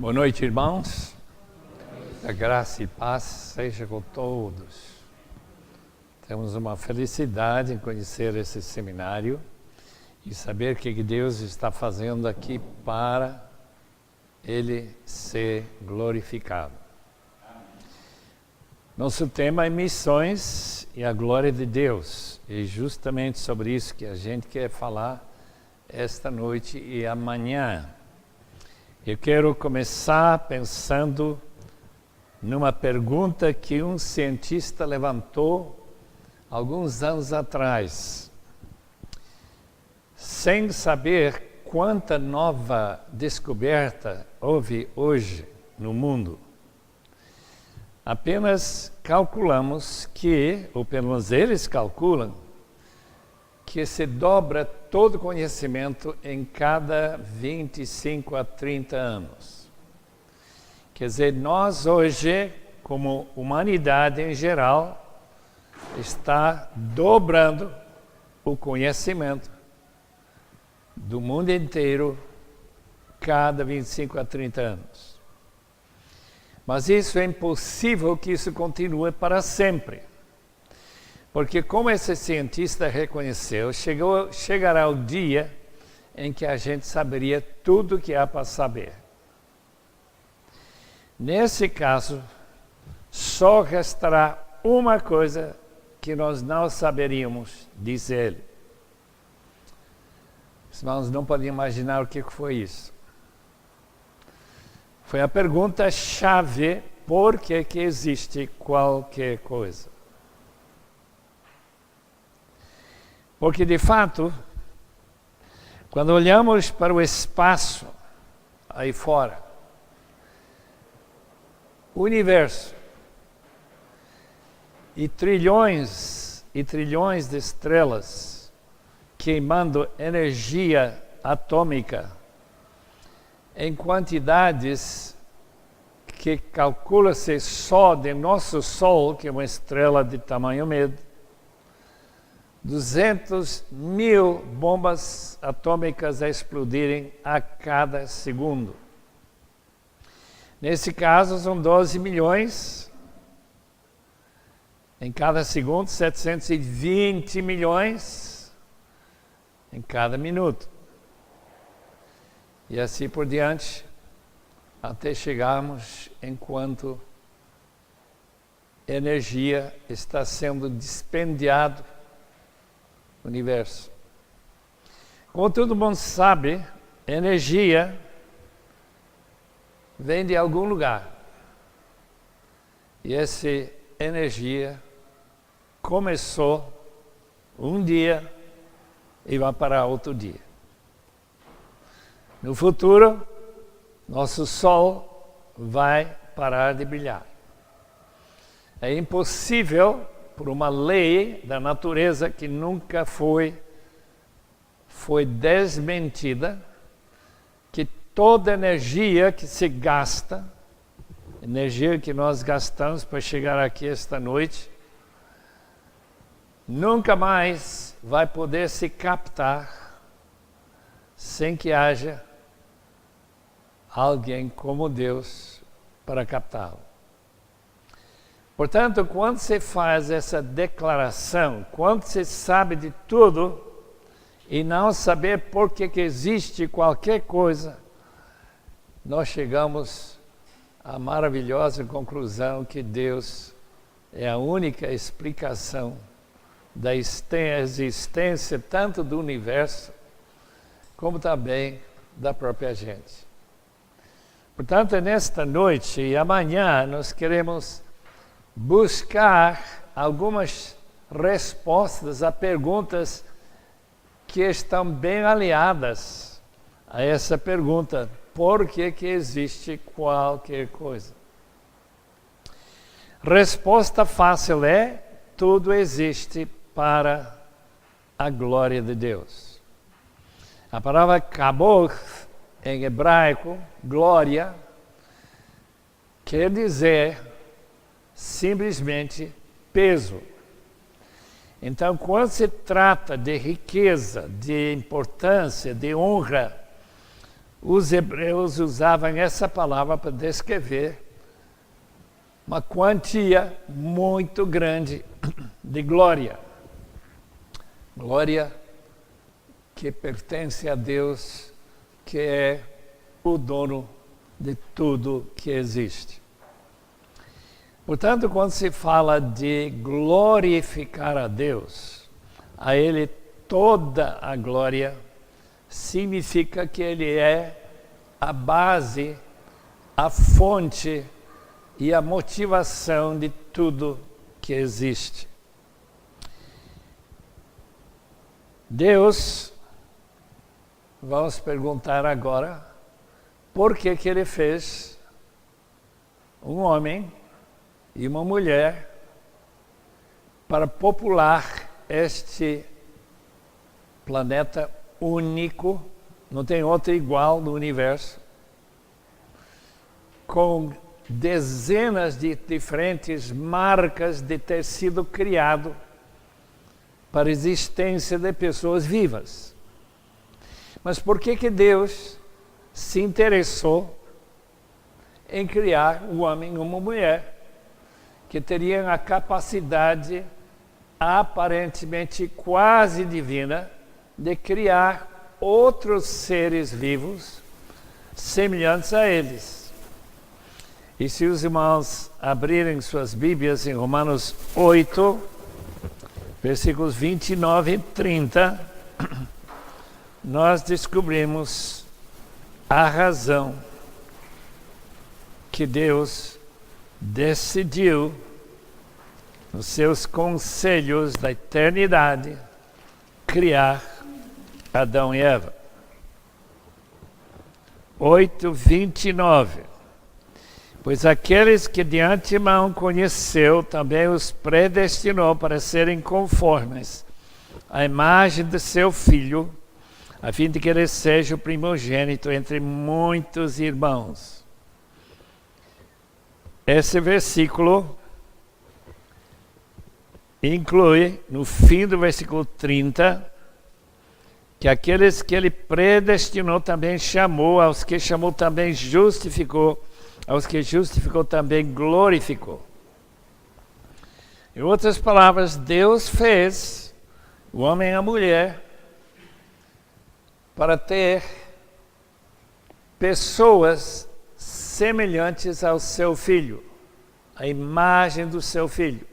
Boa noite, irmãos. A graça e paz seja com todos. Temos uma felicidade em conhecer esse seminário e saber que Deus está fazendo aqui para Ele ser glorificado. Nosso tema é missões e a glória de Deus. E justamente sobre isso que a gente quer falar esta noite e amanhã. Eu quero começar pensando numa pergunta que um cientista levantou alguns anos atrás, sem saber quanta nova descoberta houve hoje no mundo. Apenas calculamos que, ou pelo menos eles calculam, que se dobra todo conhecimento em cada 25 a 30 anos. Quer dizer, nós hoje, como humanidade em geral, está dobrando o conhecimento do mundo inteiro cada 25 a 30 anos. Mas isso é impossível que isso continue para sempre. Porque como esse cientista reconheceu, chegará o dia em que a gente saberia tudo o que há para saber. Nesse caso, só restará uma coisa que nós não saberíamos, diz ele. Os irmãos não podem imaginar o que foi isso. Foi a pergunta-chave: por que existe qualquer coisa? Porque, de fato, quando olhamos para o espaço aí fora, o universo e trilhões de estrelas queimando energia atômica em quantidades que calcula-se só de nosso Sol, que é uma estrela de tamanho médio, 200.000 bombas atômicas a explodirem a cada segundo. Nesse caso, são 12 milhões. Em cada segundo, 720 milhões em cada minuto. E assim por diante, até chegarmos enquanto energia está sendo dispendiada no universo. Como todo mundo sabe, energia vem de algum lugar. E essa energia começou um dia e vai parar outro dia. No futuro, nosso Sol vai parar de brilhar. É impossível, por uma lei da natureza que nunca foi desmentida, que toda energia que se gasta, energia que nós gastamos para chegar aqui esta noite, nunca mais vai poder se captar sem que haja alguém como Deus para captá-lo. Portanto, quando você faz essa declaração, quando você sabe de tudo e não saber por que existe qualquer coisa, nós chegamos à maravilhosa conclusão que Deus é a única explicação da existência tanto do universo como também da própria gente. Portanto, nesta noite e amanhã nós queremos buscar algumas respostas a perguntas que estão bem aliadas a essa pergunta: por que existe qualquer coisa? Resposta fácil é: tudo existe para a glória de Deus. A palavra kabod, em hebraico, glória, quer dizer simplesmente peso. Então, quando se trata de riqueza, de importância, de honra, os hebreus usavam essa palavra para descrever uma quantia muito grande de glória. Glória que pertence a Deus, que é o dono de tudo que existe. Portanto, quando se fala de glorificar a Deus, a Ele toda a glória, significa que Ele é a base, a fonte e a motivação de tudo que existe. Deus, vamos perguntar agora, por que que Ele fez um homem e uma mulher para popular este planeta único, não tem outro igual no universo, com dezenas de diferentes marcas de ter sido criado para a existência de pessoas vivas. Mas por que que Deus se interessou em criar um homem e uma mulher que teriam a capacidade aparentemente quase divina de criar outros seres vivos semelhantes a eles? E se os irmãos abrirem suas Bíblias em Romanos 8, versículos 29 e 30, nós descobrimos a razão que Deus decidiu, nos seus conselhos da eternidade, criar Adão e Eva. 8:29. Pois aqueles que de antemão conheceu, também os predestinou para serem conformes à imagem de seu Filho, a fim de que ele seja o primogênito entre muitos irmãos. Esse versículo inclui, no fim do versículo 30, que aqueles que ele predestinou também chamou, aos que chamou também justificou, aos que justificou também glorificou. Em outras palavras, Deus fez o homem e a mulher para ter pessoas semelhantes ao seu Filho, a imagem do seu Filho.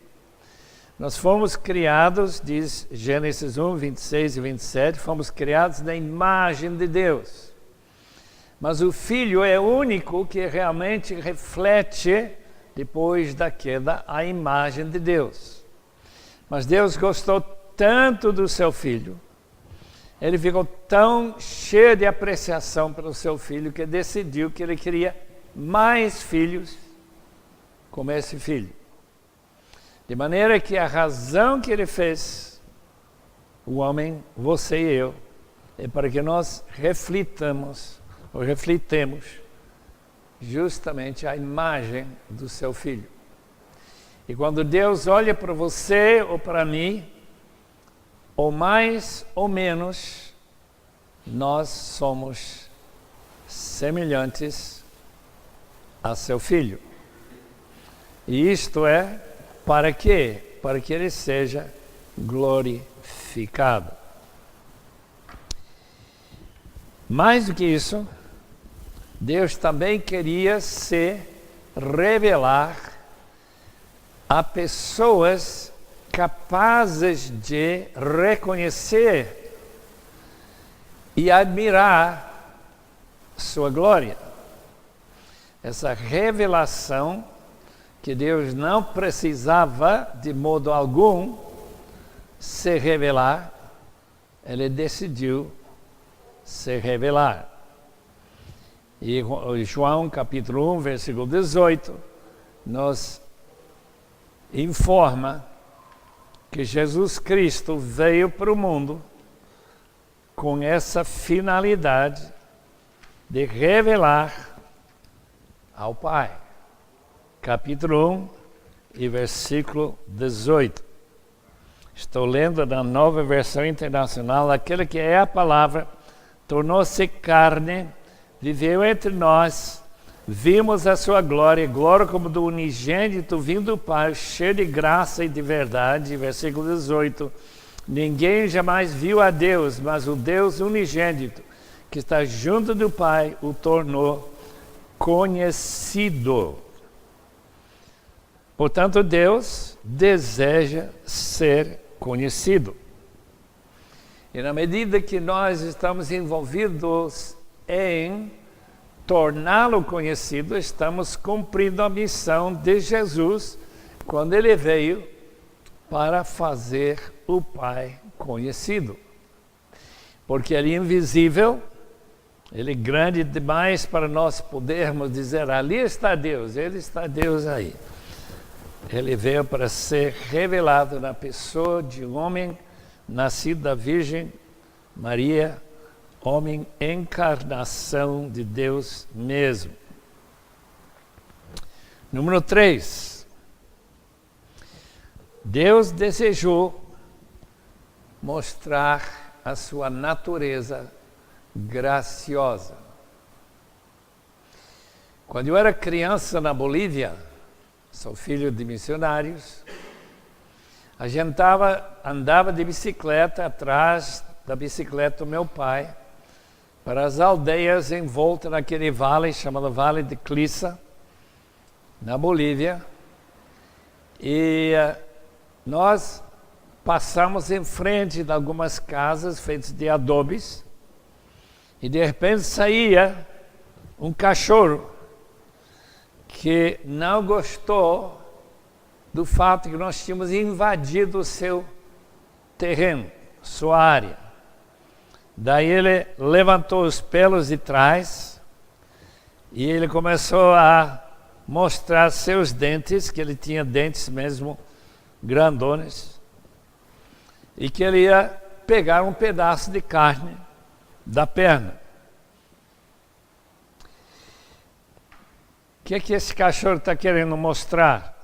Nós fomos criados, diz Gênesis 1, 26 e 27, fomos criados na imagem de Deus. Mas o Filho é o único que realmente reflete, depois da queda, a imagem de Deus. Mas Deus gostou tanto do seu Filho, ele ficou tão cheio de apreciação pelo seu Filho, que decidiu que ele queria mais filhos como esse Filho. De maneira que a razão que ele fez o homem, você e eu, é para que nós reflitemos justamente a imagem do seu Filho. E quando Deus olha para você ou para mim, ou mais ou menos, nós somos semelhantes a seu Filho. E isto é para quê? Para que ele seja glorificado. Mais do que isso, Deus também queria se revelar a pessoas capazes de reconhecer e admirar sua glória. Essa revelação que Deus não precisava de modo algum se revelar, ele decidiu se revelar. E João capítulo 1, versículo 18, nos informa que Jesus Cristo veio para o mundo com essa finalidade de revelar ao Pai. Capítulo 1 e versículo 18. Estou lendo da Nova Versão Internacional. Aquele que é a palavra tornou-se carne, viveu entre nós, vimos a sua glória, glória como do unigênito vindo do Pai, cheio de graça e de verdade. Versículo 18. Ninguém jamais viu a Deus, mas o Deus unigênito, que está junto do Pai, o tornou conhecido. Portanto, Deus deseja ser conhecido. E na medida que nós estamos envolvidos em torná-lo conhecido, estamos cumprindo a missão de Jesus quando ele veio para fazer o Pai conhecido. Porque ele é invisível, ele é grande demais para nós podermos dizer, ali está Deus, ele está Deus aí. Ele veio para ser revelado na pessoa de um homem nascido da Virgem Maria, homem encarnação de Deus mesmo. Número 3. Deus desejou mostrar a sua natureza graciosa. Quando eu era criança na Bolívia, sou filho de missionários, a gente andava de bicicleta atrás da bicicleta do meu pai para as aldeias em volta naquele vale chamado Vale de Clissa, na Bolívia, e nós passamos em frente de algumas casas feitas de adobes e de repente saía um cachorro que não gostou do fato que nós tínhamos invadido o seu terreno, sua área. Daí ele levantou os pelos de trás e ele começou a mostrar seus dentes, que ele tinha dentes mesmo grandones, e que ele ia pegar um pedaço de carne da perna. O que é que esse cachorro está querendo mostrar?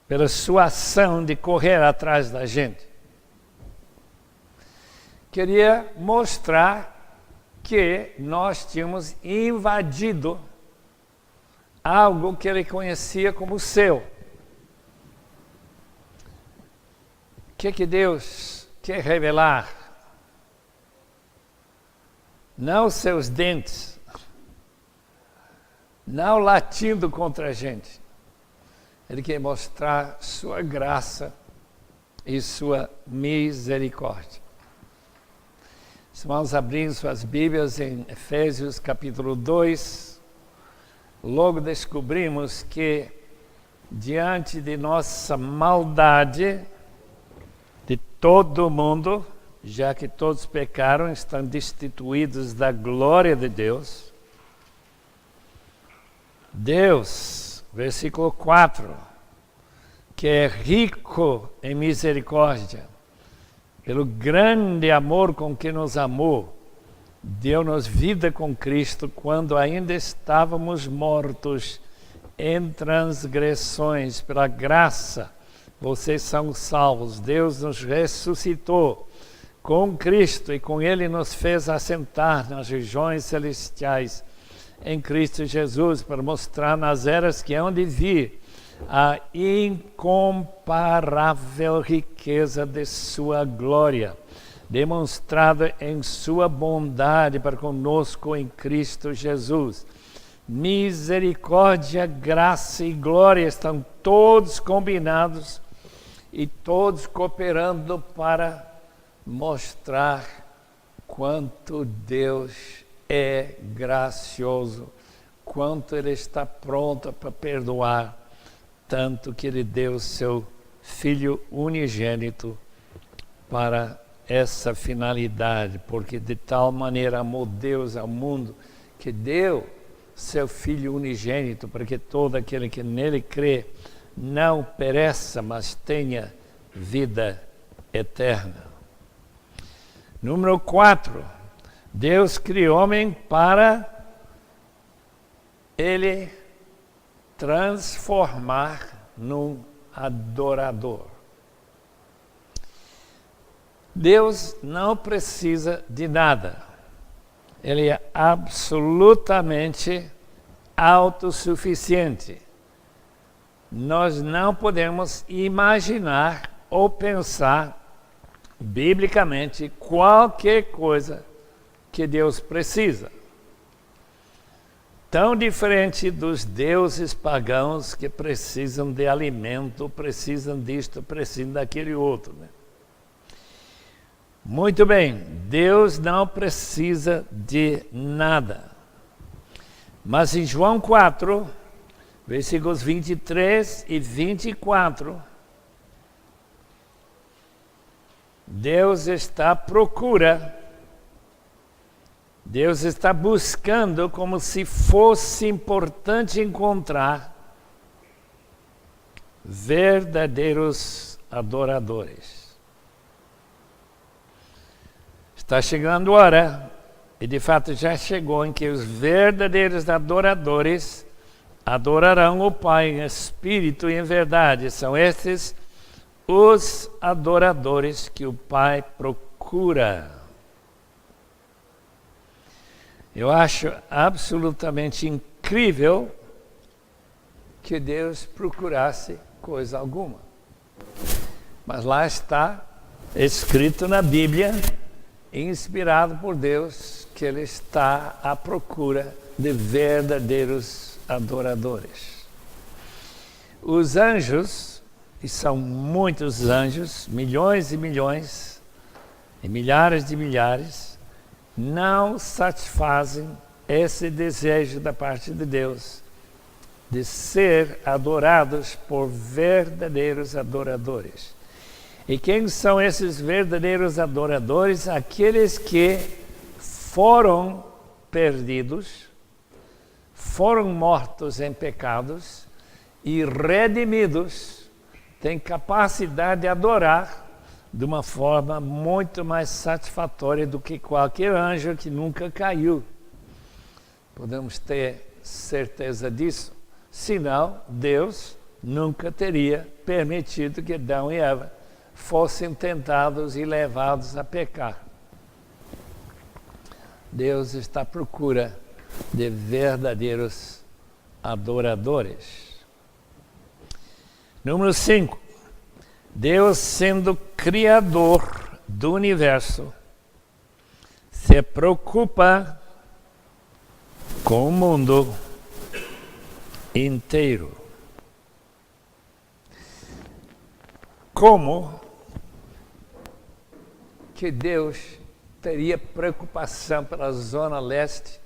Pela sua ação de correr atrás da gente. Queria mostrar que nós tínhamos invadido algo que ele conhecia como seu. O que Deus quer revelar? Não seus dentes, não latindo contra a gente. Ele quer mostrar sua graça e sua misericórdia. Vamos abrir suas Bíblias em Efésios capítulo 2. Logo descobrimos que diante de nossa maldade, de todo mundo, já que todos pecaram, estão destituídos da glória de Deus. Deus, versículo 4, que é rico em misericórdia, pelo grande amor com que nos amou, deu-nos vida com Cristo quando ainda estávamos mortos em transgressões. Pela graça, vocês são salvos. Deus nos ressuscitou com Cristo e com Ele nos fez assentar nas regiões celestiais em Cristo Jesus, para mostrar nas eras que hão de vir a incomparável riqueza de sua glória, demonstrada em sua bondade para conosco em Cristo Jesus. Misericórdia, graça e glória estão todos combinados e todos cooperando para mostrar quanto Deus é gracioso, quanto Ele está pronto para perdoar, tanto que Ele deu seu Filho unigênito para essa finalidade, porque de tal maneira amou Deus ao mundo, que deu seu Filho unigênito, para que todo aquele que nele crê não pereça, mas tenha vida eterna. Número 4, Deus criou homem para Ele transformar num adorador. Deus não precisa de nada. Ele é absolutamente autossuficiente. Nós não podemos imaginar ou pensar biblicamente qualquer coisa que Deus precisa. Tão diferente dos deuses pagãos que precisam de alimento, precisam disto, precisam daquele outro, né? Muito bem, Deus não precisa de nada. Mas em João 4, versículos 23 e 24, Deus está à procura, Deus está buscando como se fosse importante encontrar verdadeiros adoradores. Está chegando a hora, e de fato já chegou, em que os verdadeiros adoradores adorarão o Pai em espírito e em verdade. São estes os adoradores que o Pai procura. Eu acho absolutamente incrível que Deus procurasse coisa alguma. Mas lá está escrito na Bíblia, inspirado por Deus, que Ele está à procura de verdadeiros adoradores. Os anjos, e são muitos anjos, milhões e milhões, e milhares de milhares, não satisfazem esse desejo da parte de Deus de ser adorados por verdadeiros adoradores. E quem são esses verdadeiros adoradores? Aqueles que foram perdidos, foram mortos em pecados e redimidos, têm capacidade de adorar de uma forma muito mais satisfatória do que qualquer anjo que nunca caiu. Podemos ter certeza disso. Senão, Deus nunca teria permitido que Adão e Eva fossem tentados e levados a pecar. Deus está à procura de verdadeiros adoradores. Número 5. Deus, sendo Criador do universo, se preocupa com o mundo inteiro. Como que Deus teria preocupação pela zona leste,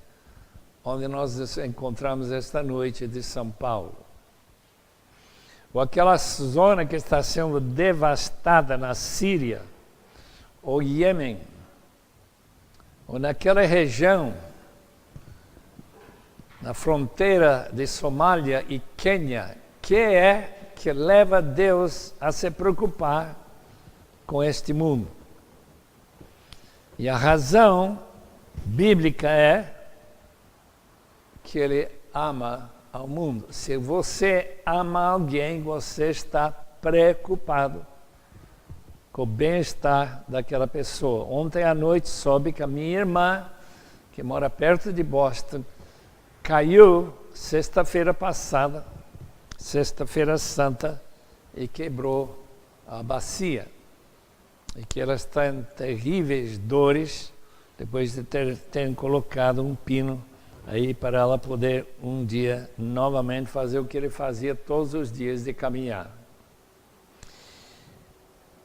onde nós nos encontramos esta noite, de São Paulo? Ou aquela zona que está sendo devastada na Síria, ou Iêmen, ou naquela região, na fronteira de Somália e Quênia, que leva Deus a se preocupar com este mundo. E a razão bíblica é que Ele ama ao mundo. Se você ama alguém, você está preocupado com o bem-estar daquela pessoa. Ontem à noite soube que a minha irmã, que mora perto de Boston, caiu sexta-feira passada, sexta-feira santa, e quebrou a bacia. E que ela está em terríveis dores, depois de ter colocado um pino aí para ela poder um dia novamente fazer o que ele fazia todos os dias, de caminhar.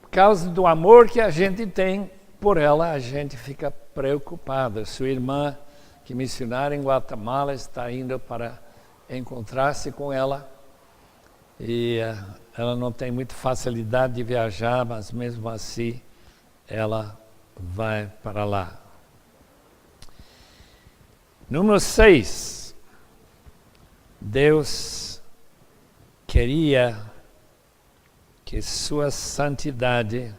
Por causa do amor que a gente tem por ela, a gente fica preocupado. Sua irmã, que é missionária em Guatemala, está indo para encontrar-se com ela, e ela não tem muita facilidade de viajar, mas mesmo assim ela vai para lá. Número 6. Deus queria que sua santidade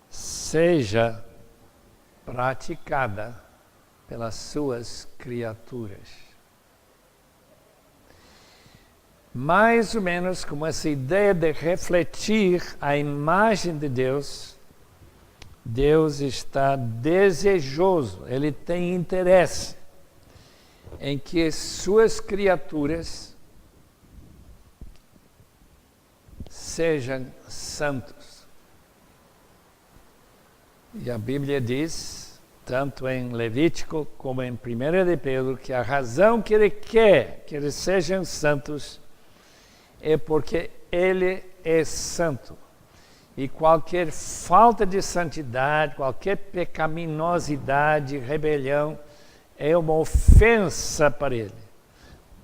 seja praticada pelas suas criaturas. Mais ou menos como essa ideia de refletir a imagem de Deus, Deus está desejoso, Ele tem interesse em que suas criaturas sejam santos. E a Bíblia diz, tanto em Levítico como em 1 de Pedro, que a razão que Ele quer que eles sejam santos é porque Ele é santo. E qualquer falta de santidade, qualquer pecaminosidade, rebelião, é uma ofensa para Ele.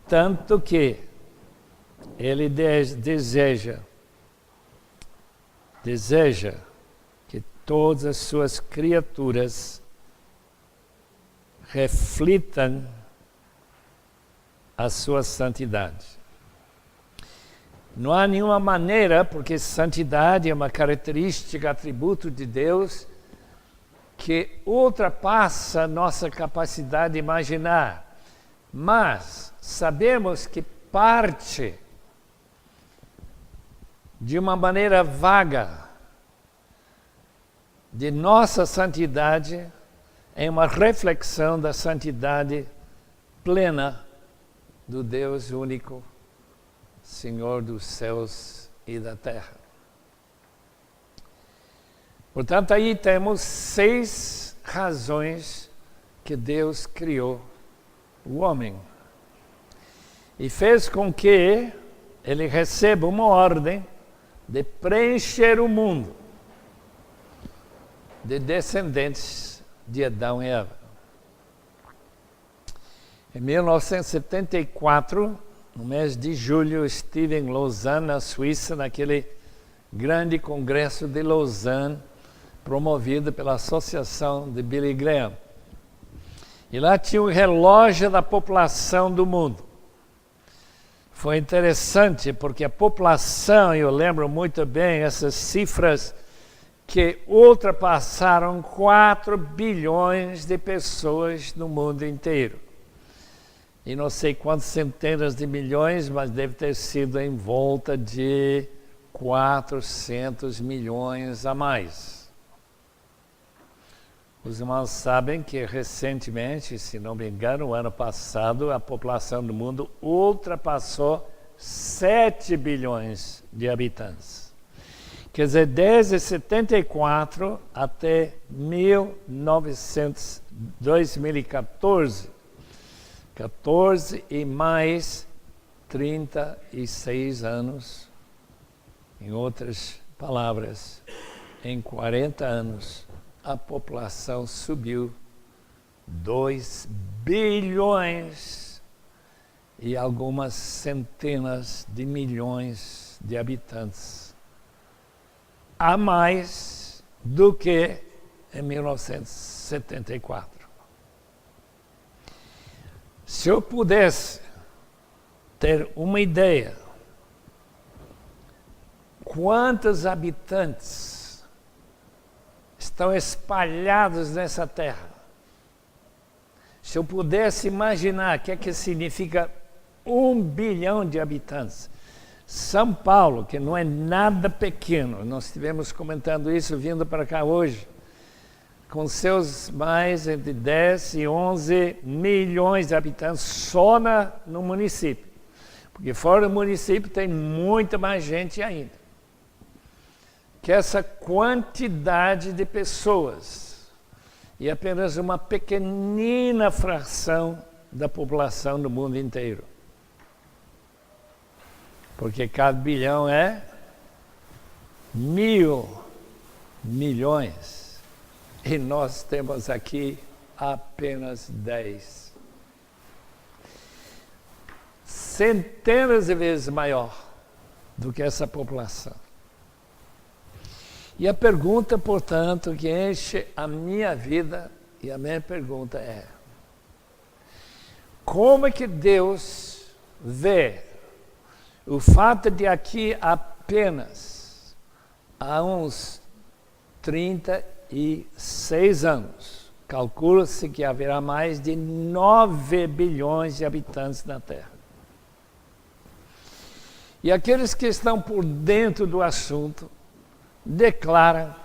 Tanto que Ele deseja que todas as suas criaturas reflitam a sua santidade. Não há nenhuma maneira, porque santidade é uma característica, atributo de Deus, que ultrapassa nossa capacidade de imaginar. Mas sabemos que parte de uma maneira vaga de nossa santidade é uma reflexão da santidade plena do Deus único, Senhor dos céus e da terra. Portanto, aí temos 6 razões que Deus criou o homem. E fez com que ele receba uma ordem de preencher o mundo de descendentes de Adão e Eva. Em 1974, no mês de julho, estive em Lausanne, na Suíça, naquele grande congresso de Lausanne, promovido pela Associação de Billy Graham. E lá tinha o relógio da população do mundo. Foi interessante, porque a população, eu lembro muito bem essas cifras, que ultrapassaram 4 bilhões de pessoas no mundo inteiro. E não sei quantas centenas de milhões, mas deve ter sido em volta de 400 milhões a mais. Os irmãos sabem que recentemente, se não me engano, o ano passado, a população do mundo ultrapassou 7 bilhões de habitantes. Quer dizer, desde 74 até 2014, 14 e mais 36 anos, em outras palavras, em 40 anos, a população subiu 2 bilhões e algumas centenas de milhões de habitantes a mais do que em 1974. Se eu pudesse ter uma ideia, quantos habitantes estão espalhados nessa terra, se eu pudesse imaginar o que é que significa 1 bilhão de habitantes, São Paulo, que não é nada pequeno, nós estivemos comentando isso vindo para cá hoje, com seus mais entre 10 e 11 milhões de habitantes só no município. Porque fora do município tem muita mais gente ainda. Que essa quantidade de pessoas e apenas uma pequenina fração da população do mundo inteiro. Porque cada bilhão é 1.000 milhões. E nós temos aqui apenas 10. Centenas de vezes maior do que essa população. E a pergunta, portanto, que enche a minha vida, e a minha pergunta é: como é que Deus vê o fato de aqui apenas há uns 36 anos, calcula-se que haverá mais de 9 bilhões de habitantes na Terra. E aqueles que estão por dentro do assunto declaram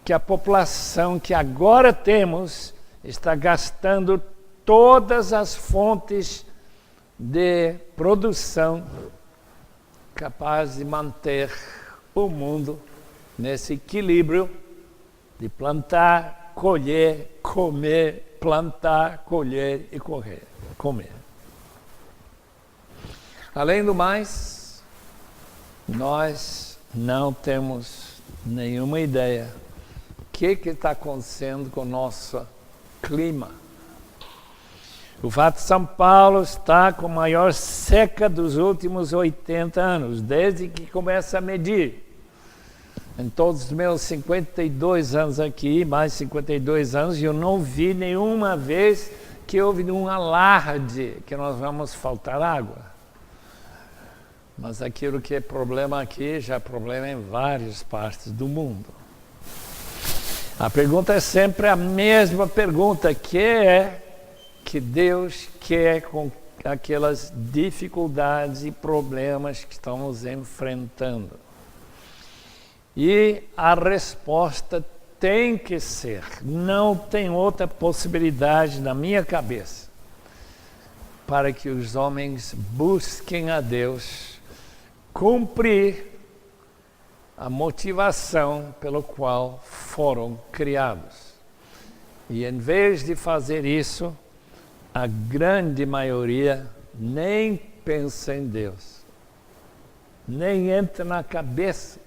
que a população que agora temos está gastando todas as fontes de produção capaz de manter o mundo nesse equilíbrio de plantar, colher, comer, plantar, colher e comer. Além do mais, nós não temos nenhuma ideia o que está acontecendo com o nosso clima. O fato de São Paulo está com a maior seca dos últimos 80 anos, desde que começa a medir. Em todos os meus 52 anos aqui, mais 52 anos, eu não vi nenhuma vez que houve um alarde que nós vamos faltar água. Mas aquilo que é problema aqui já é problema em várias partes do mundo. A pergunta é sempre a mesma pergunta, que é que Deus quer com aquelas dificuldades e problemas que estamos enfrentando. E a resposta tem que ser, não tem outra possibilidade na minha cabeça, para que os homens busquem a Deus, cumprir a motivação pelo qual foram criados. E em vez de fazer isso, a grande maioria nem pensa em Deus, nem entra na cabeça.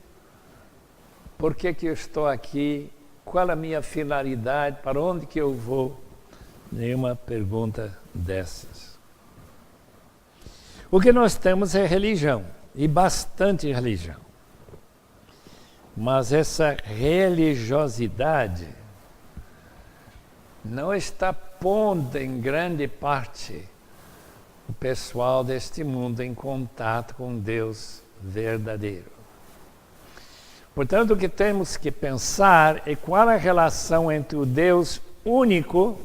Por que eu estou aqui? Qual a minha finalidade? Para onde que eu vou? Nenhuma pergunta dessas. O que nós temos é religião, e bastante religião. Mas essa religiosidade não está pondo em grande parte o pessoal deste mundo em contato com Deus verdadeiro. Portanto, o que temos que pensar é qual a relação entre o Deus único,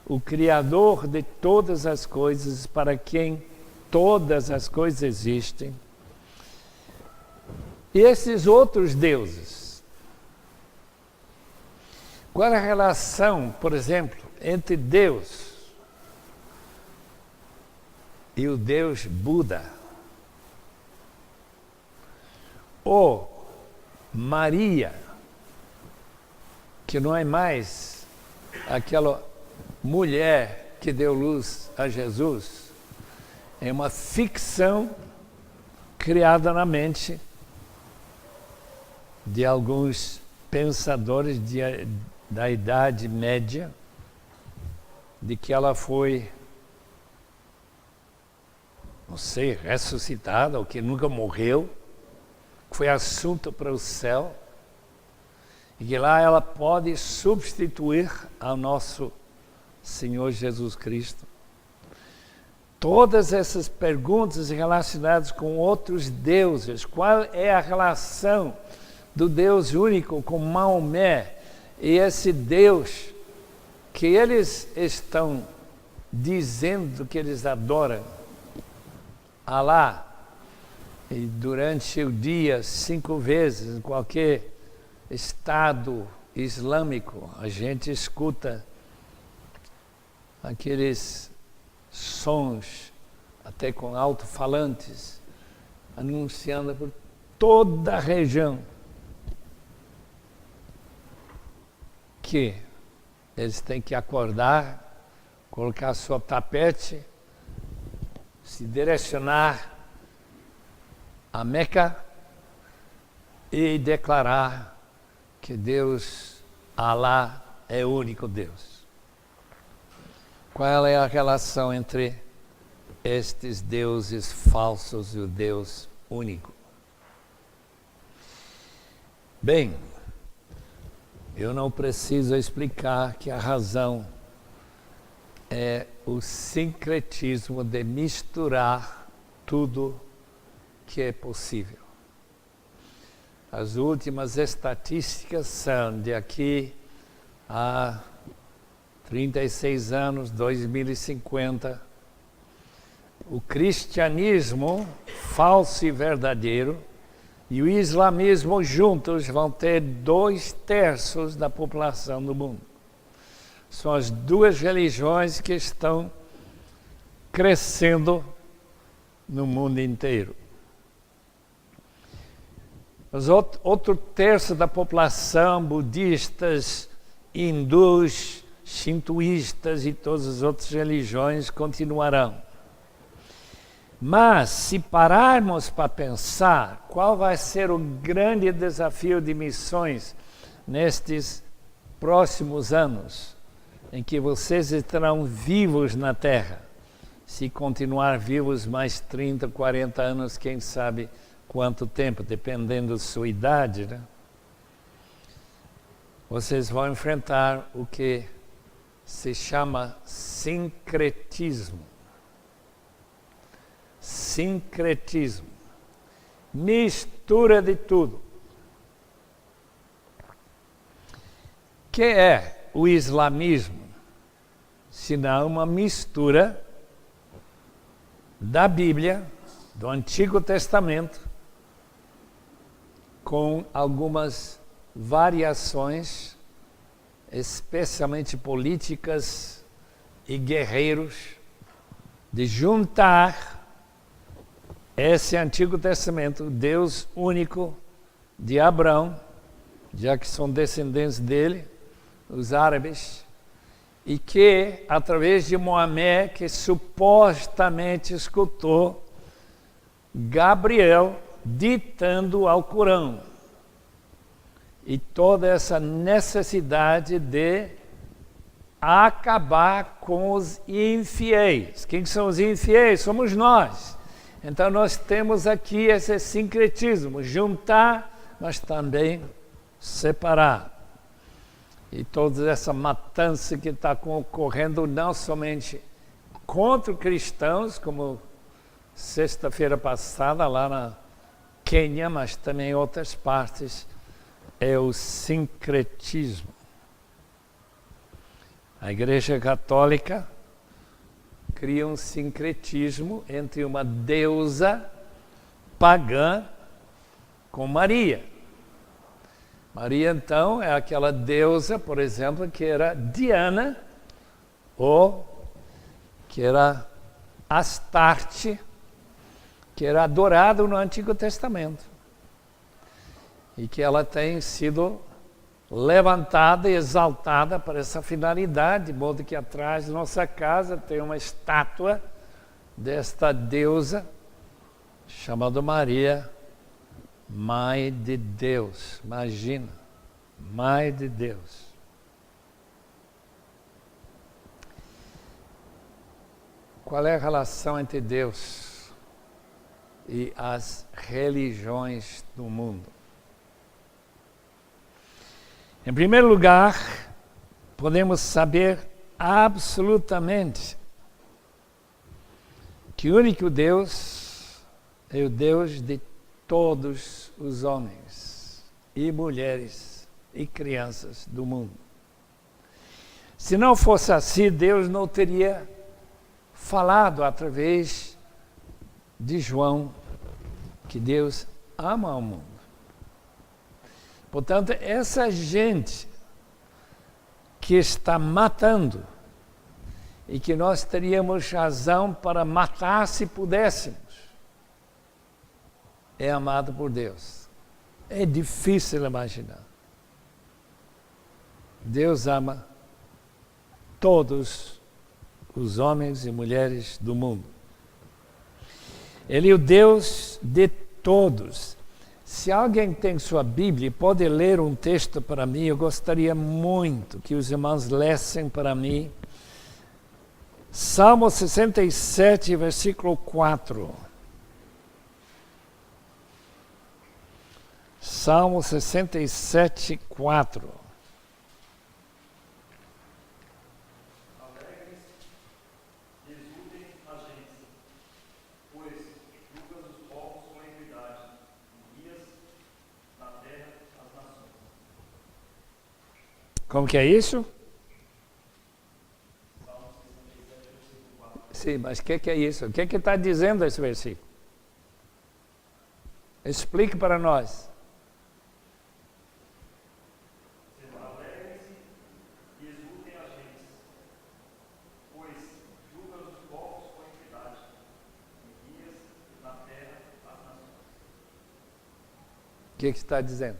o Criador de todas as coisas, para quem todas as coisas existem, e esses outros deuses. Qual a relação, por exemplo, entre Deus e o Deus Buda? Ou Maria, que não é mais aquela mulher que deu luz a Jesus, é uma ficção criada na mente de alguns pensadores da Idade Média, de que ela foi, não sei, ressuscitada, ou que nunca morreu, foi assunto para o céu, e que lá ela pode substituir ao nosso Senhor Jesus Cristo. Todas essas perguntas relacionadas com outros deuses, qual é a relação do Deus único com Maomé, e esse Deus que eles estão dizendo que eles adoram, Alá, e durante o dia 5 vezes, em qualquer estado islâmico, a gente escuta aqueles sons, até com alto-falantes, anunciando por toda a região que eles têm que acordar, colocar seu tapete, se direcionar a Meca e declarar que Deus, Alá, é o único Deus. Qual é a relação entre estes deuses falsos e o Deus único? Bem, eu não preciso explicar que a razão é o sincretismo de misturar tudo que é possível. As últimas estatísticas são de aqui a 36 anos, 2050, o cristianismo falso e verdadeiro e o islamismo juntos vão ter 2/3 da população do mundo. São as duas religiões que estão crescendo no mundo inteiro. Mas outro terço da população, budistas, hindus, shintoístas e todas as outras religiões continuarão. Mas, se pararmos para pensar qual vai ser o grande desafio de missões nestes próximos anos, em que vocês estarão vivos na Terra, se continuar vivos mais 30, 40 anos, quem sabe quanto tempo, dependendo da sua idade, né? Vocês vão enfrentar o que se chama sincretismo. Sincretismo. Mistura de tudo. O que é o islamismo? Senão uma mistura da Bíblia, do Antigo Testamento, com algumas variações, especialmente políticas e guerreiros, de juntar esse Antigo Testamento, Deus único de Abraão, já que são descendentes dele, os árabes, e que, através de Mohamé, que supostamente escutou Gabriel ditando ao Corão. E toda essa necessidade de acabar com os infiéis. Quem são os infiéis? Somos nós. Então nós temos aqui esse sincretismo, juntar, mas também separar. E toda essa matança que está ocorrendo não somente contra cristãos, como sexta-feira passada lá na Quênia, mas também em outras partes, é o sincretismo. A Igreja Católica cria um sincretismo entre uma deusa pagã com Maria. Maria, então, é aquela deusa, por exemplo, que era Diana, ou que era Astarte, que era adorado no Antigo Testamento. E que ela tem sido levantada e exaltada para essa finalidade, de modo que atrás da nossa casa tem uma estátua desta deusa, chamada Maria, Mãe de Deus. Imagina, Mãe de Deus. Qual é a relação entre Deus e as religiões do mundo? Em primeiro lugar, podemos saber absolutamente que o único Deus é o Deus de todos os homens e mulheres e crianças do mundo. Se não fosse assim, Deus não teria falado através de João que Deus ama o mundo. Portanto, essa gente que está matando e que nós teríamos razão para matar se pudéssemos, é amado por Deus. É difícil imaginar. Deus ama todos os homens e mulheres do mundo. Ele é o Deus de todos. Se alguém tem sua Bíblia e pode ler um texto para mim, eu gostaria muito que os irmãos lessem para mim. Salmo 67, versículo 4. Salmo 67, 4. Alegres, exultem as gentes, pois julgas os povos com equidade, e guias na terra as nações. Como que é isso? Salmo 67, versículo 4. Sim, mas o que é isso? O que está dizendo esse versículo? Explique para nós. Alegrem-se e exultem as gentes, pois julgas os povos com equidade, e guias na terra as nações. O que está dizendo?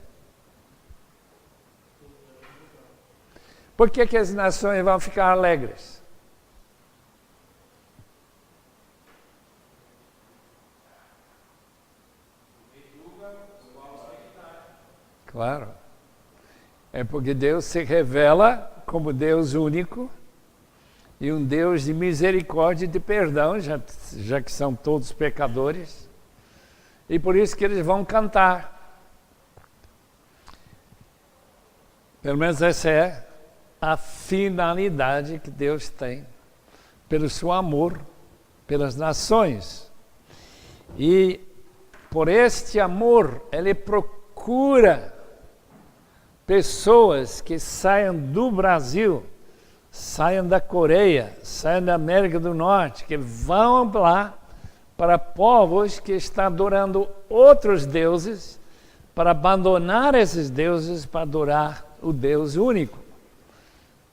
Por que as nações vão ficar alegres? Claro. É porque Deus se revela como Deus único e um Deus de misericórdia e de perdão, já que são todos pecadores. E por isso que eles vão cantar. Pelo menos essa é a finalidade que Deus tem pelo seu amor pelas nações. E por este amor, Ele procura pessoas que saiam do Brasil, saiam da Coreia, saiam da América do Norte, que vão lá para povos que estão adorando outros deuses, para abandonar esses deuses para adorar o Deus único.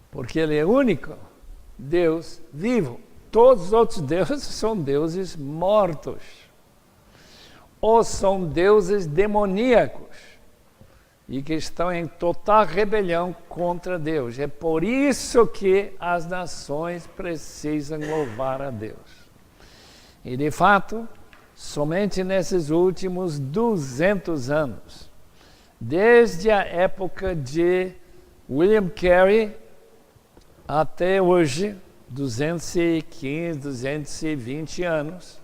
Porque Ele é único, Deus vivo. Todos os outros deuses são deuses mortos. Ou são deuses demoníacos. E que estão em total rebelião contra Deus. É por isso que as nações precisam louvar a Deus. E de fato, somente nesses últimos 200 anos, desde a época de William Carey até hoje, 215, 220 anos,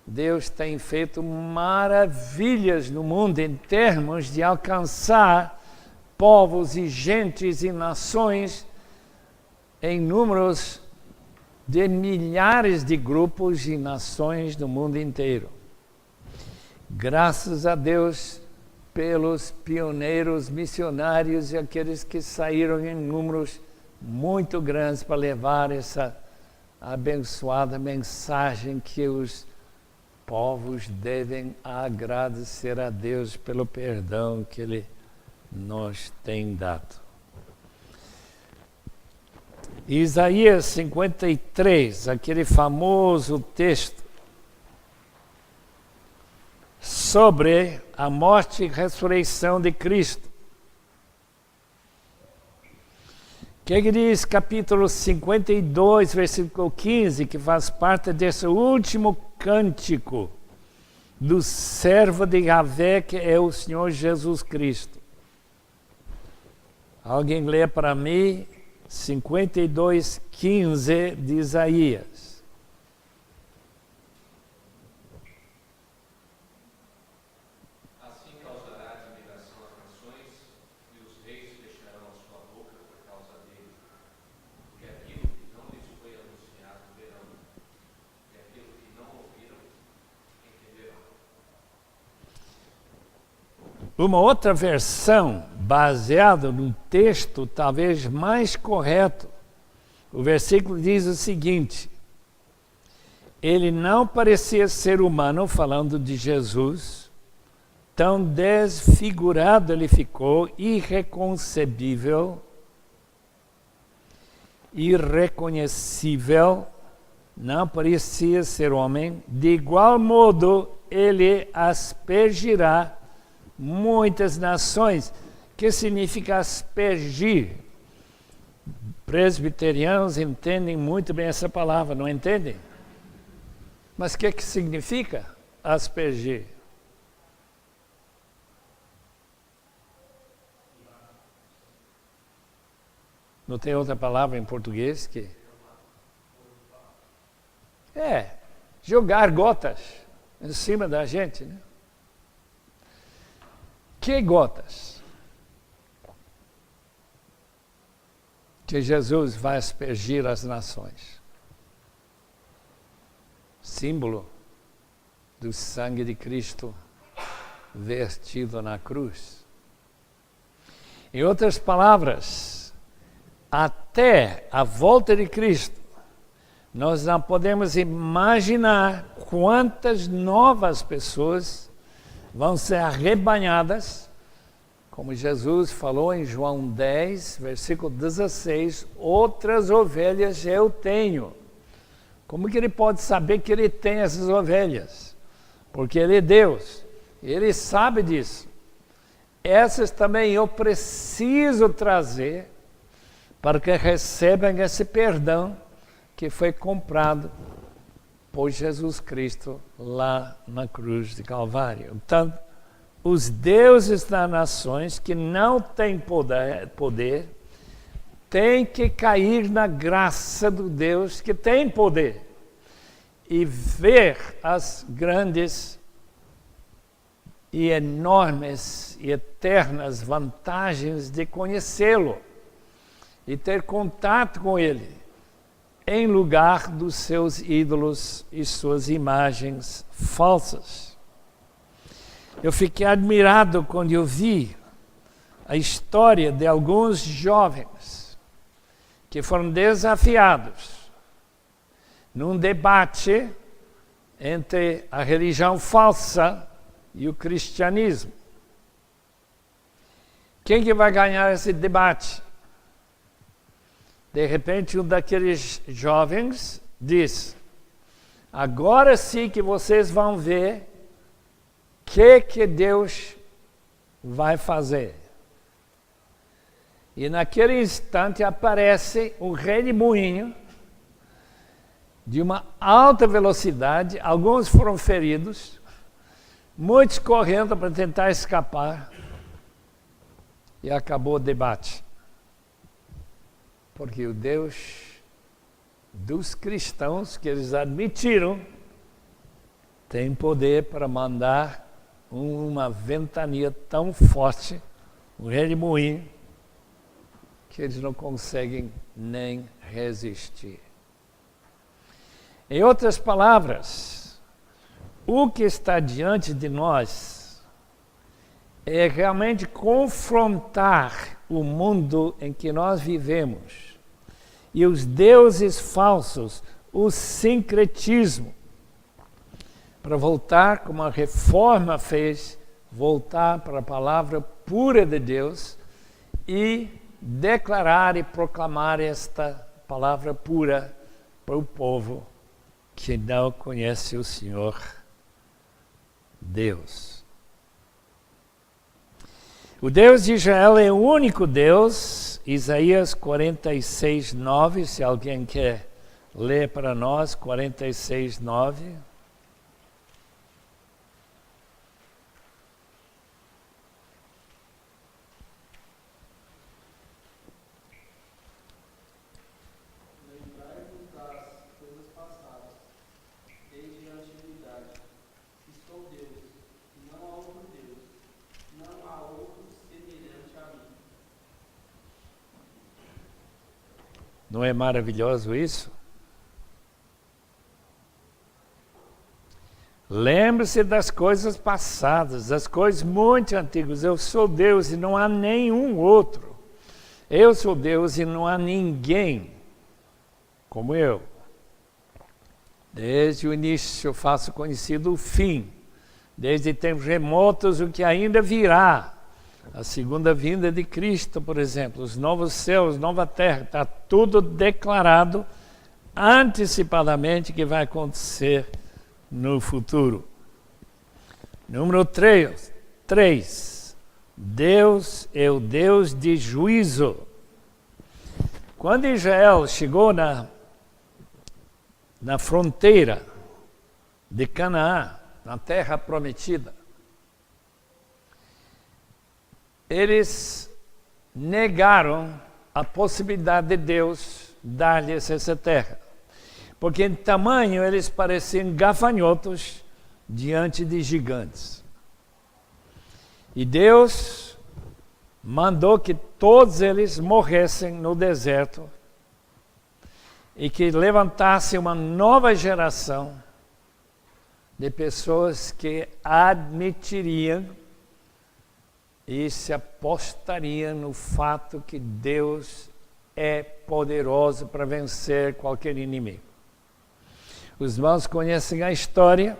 Deus tem feito maravilhas no mundo em termos de alcançar povos e gentes e nações em números de milhares de grupos e nações do mundo inteiro. Graças a Deus pelos pioneiros missionários e aqueles que saíram em números muito grandes para levar essa abençoada mensagem que os povos devem agradecer a Deus pelo perdão que Ele nos tem dado. Isaías 53, aquele famoso texto sobre a morte e ressurreição de Cristo. O que diz capítulo 52, versículo 15, que faz parte desse último cântico do servo de Yahvé, que é o Senhor Jesus Cristo. Alguém lê para mim 52, 15 de Isaías. Assim causará admiração às nações, e os reis fecharão a sua boca por causa dele. Porque aquilo que não lhes foi anunciado verão, e aquilo que não ouviram entenderão. Uma outra versão, baseada num texto talvez mais correto, o versículo diz o seguinte: ele não parecia ser humano, falando de Jesus, tão desfigurado ele ficou, irreconcebível, irreconhecível, não parecia ser homem. De igual modo, ele aspergirá muitas nações. Que significa aspergir? Presbiterianos entendem muito bem essa palavra, não entendem? Mas o que significa aspergir? Não tem outra palavra em português que... jogar gotas em cima da gente, né? Que gotas? Que Jesus vai aspergir as nações. Símbolo do sangue de Cristo vertido na cruz. Em outras palavras, até a volta de Cristo, nós não podemos imaginar quantas novas pessoas vão ser arrebanhadas, como Jesus falou em João 10, versículo 16, outras ovelhas eu tenho. Como que ele pode saber que ele tem essas ovelhas? Porque ele é Deus, ele sabe disso. Essas também eu preciso trazer para que recebam esse perdão que foi comprado por Jesus Cristo lá na cruz de Calvário. Então, os deuses das nações que não têm poder têm que cair na graça do Deus que tem poder e ver as grandes e enormes e eternas vantagens de conhecê-lo e ter contato com ele, em lugar dos seus ídolos e suas imagens falsas. Eu fiquei admirado quando eu vi a história de alguns jovens que foram desafiados num debate entre a religião falsa e o cristianismo. Quem que vai ganhar esse debate? De repente, um daqueles jovens diz: agora sim que vocês vão ver o que Deus vai fazer. E naquele instante aparece um redemoinho de uma alta velocidade, alguns foram feridos, muitos correndo para tentar escapar, e acabou o debate. Porque o Deus dos cristãos, que eles admitiram, tem poder para mandar uma ventania tão forte, um redemoinho, que eles não conseguem nem resistir. Em outras palavras, o que está diante de nós é realmente confrontar o mundo em que nós vivemos e os deuses falsos, o sincretismo, para voltar, como a reforma fez, voltar para a palavra pura de Deus e declarar e proclamar esta palavra pura para o povo que não conhece o Senhor Deus. O Deus de Israel é o único Deus. Isaías 46, 9, se alguém quer ler para nós, 46, 9. Lembrai-vos das coisas passadas, desde a antiguidade. Estou Deus, e não há outro Deus, não há outro semelhante a mim. Não é maravilhoso isso? Lembre-se das coisas passadas, das coisas muito antigas. Eu sou Deus e não há nenhum outro. Eu sou Deus e não há ninguém como eu. Desde o início eu faço conhecido o fim. Desde tempos remotos o que ainda virá. A segunda vinda de Cristo, por exemplo, os novos céus, nova terra, está tudo declarado antecipadamente que vai acontecer no futuro. Número 3. Deus é o Deus de juízo. Quando Israel chegou na fronteira de Canaã, na terra prometida, eles negaram a possibilidade de Deus dar-lhes essa terra. Porque em tamanho eles pareciam gafanhotos diante de gigantes. E Deus mandou que todos eles morressem no deserto e que levantasse uma nova geração de pessoas que admitiriam e se apostariam no fato que Deus é poderoso para vencer qualquer inimigo. Os irmãos conhecem a história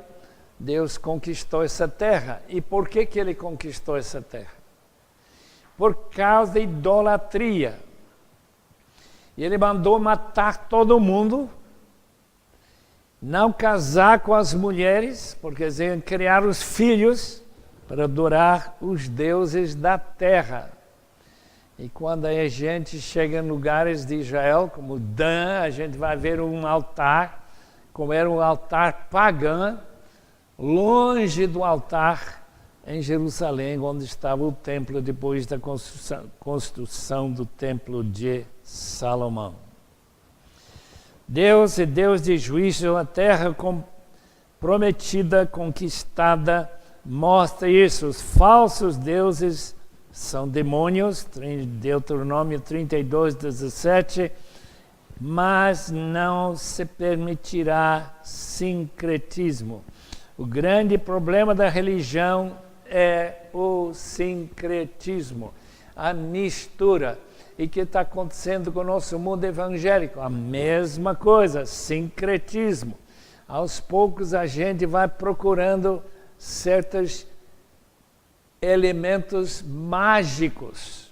Deus conquistou essa terra. E por que ele conquistou essa terra? Por causa da idolatria. E ele mandou matar todo mundo, não casar com as mulheres, porque eles iam criar os filhos para adorar os deuses da terra. E quando a gente chega em lugares de Israel, como Dan, a gente vai ver um altar, como era um altar pagão, longe do altar em Jerusalém, onde estava o templo depois da construção do templo de Salomão. Deus é Deus de juízo, a terra prometida, conquistada, mostra isso. Os falsos deuses são demônios, Deuteronômio 32, 17, mas não se permitirá sincretismo. O grande problema da religião é o sincretismo, a mistura. E o que está acontecendo com o nosso mundo evangélico? A mesma coisa, sincretismo. Aos poucos a gente vai procurando certos elementos mágicos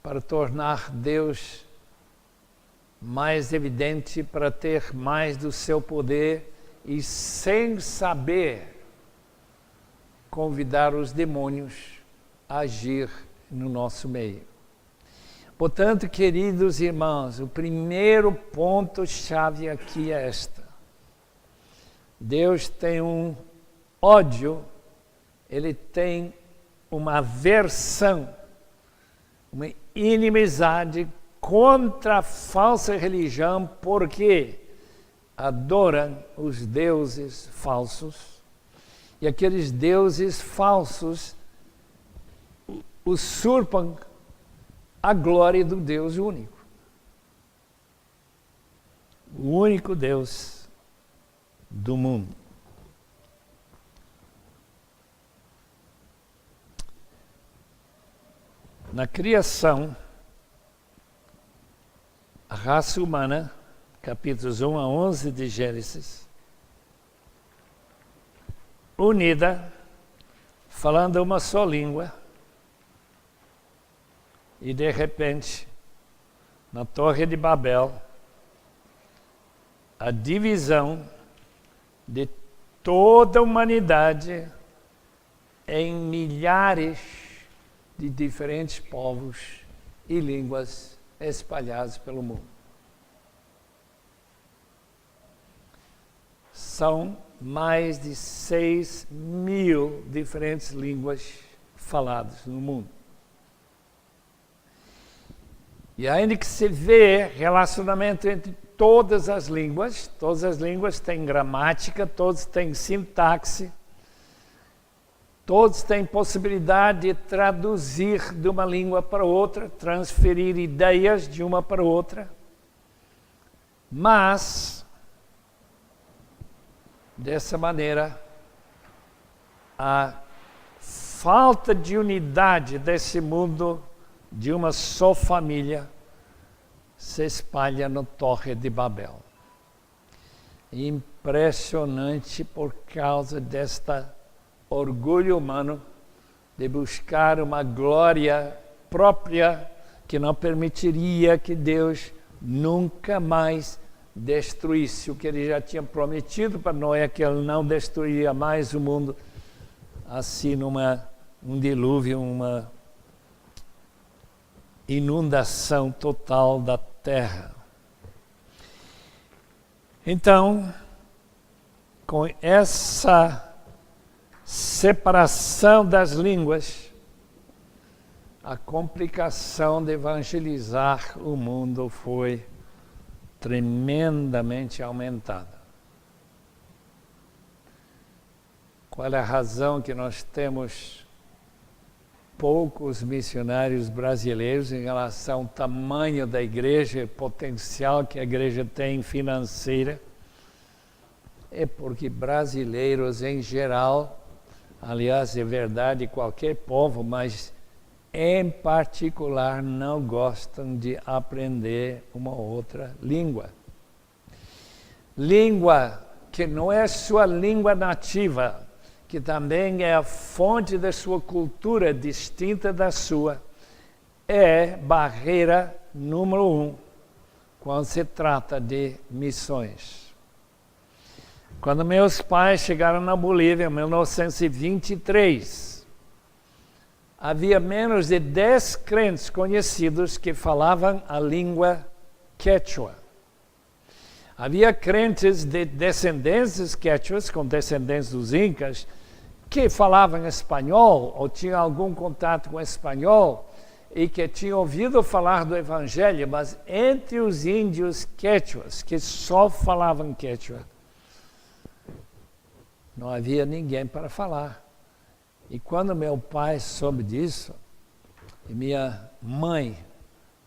para tornar Deus mais evidente, para ter mais do seu poder e, sem saber, convidar os demônios a agir no nosso meio. Portanto, queridos irmãos, o primeiro ponto-chave aqui é esta. Deus tem um ódio, ele tem uma aversão, uma inimizade contra a falsa religião, porque adoram os deuses falsos, e aqueles deuses falsos usurpam a glória do Deus único. O único Deus do mundo. Na criação, a raça humana, capítulos 1 a 11 de Gênesis, unida, falando uma só língua, e de repente, na Torre de Babel, a divisão de toda a humanidade em milhares de diferentes povos e línguas espalhados pelo mundo. São mais de 6.000 diferentes línguas faladas no mundo. E ainda que se vê relacionamento entre todas as línguas têm gramática, todos têm sintaxe, todos têm possibilidade de traduzir de uma língua para outra, transferir ideias de uma para outra, mas, dessa maneira, a falta de unidade desse mundo, de uma só família, se espalha na Torre de Babel. Impressionante por causa desta orgulho humano de buscar uma glória própria que não permitiria que Deus nunca mais destruísse o que ele já tinha prometido para Noé, que ele não destruiria mais o mundo, assim um dilúvio, uma inundação total da terra. Então, com essa separação das línguas, a complicação de evangelizar o mundo foi tremendamente aumentada. Qual é a razão que nós temos poucos missionários brasileiros em relação ao tamanho da igreja, potencial que a igreja tem financeira? É porque brasileiros em geral, aliás, é verdade qualquer povo, mas em particular não gostam de aprender uma outra língua. Língua que não é sua língua nativa, que também é a fonte da sua cultura distinta da sua, é barreira número 1 quando se trata de missões. Quando meus pais chegaram na Bolívia em 1923, havia menos de 10 crentes conhecidos que falavam a língua quechua. Havia crentes de descendentes quechuas, com descendentes dos incas, que falavam espanhol ou tinham algum contato com espanhol e que tinham ouvido falar do Evangelho, mas entre os índios quechuas, que só falavam quechua, não havia ninguém para falar. E quando meu pai soube disso, e minha mãe,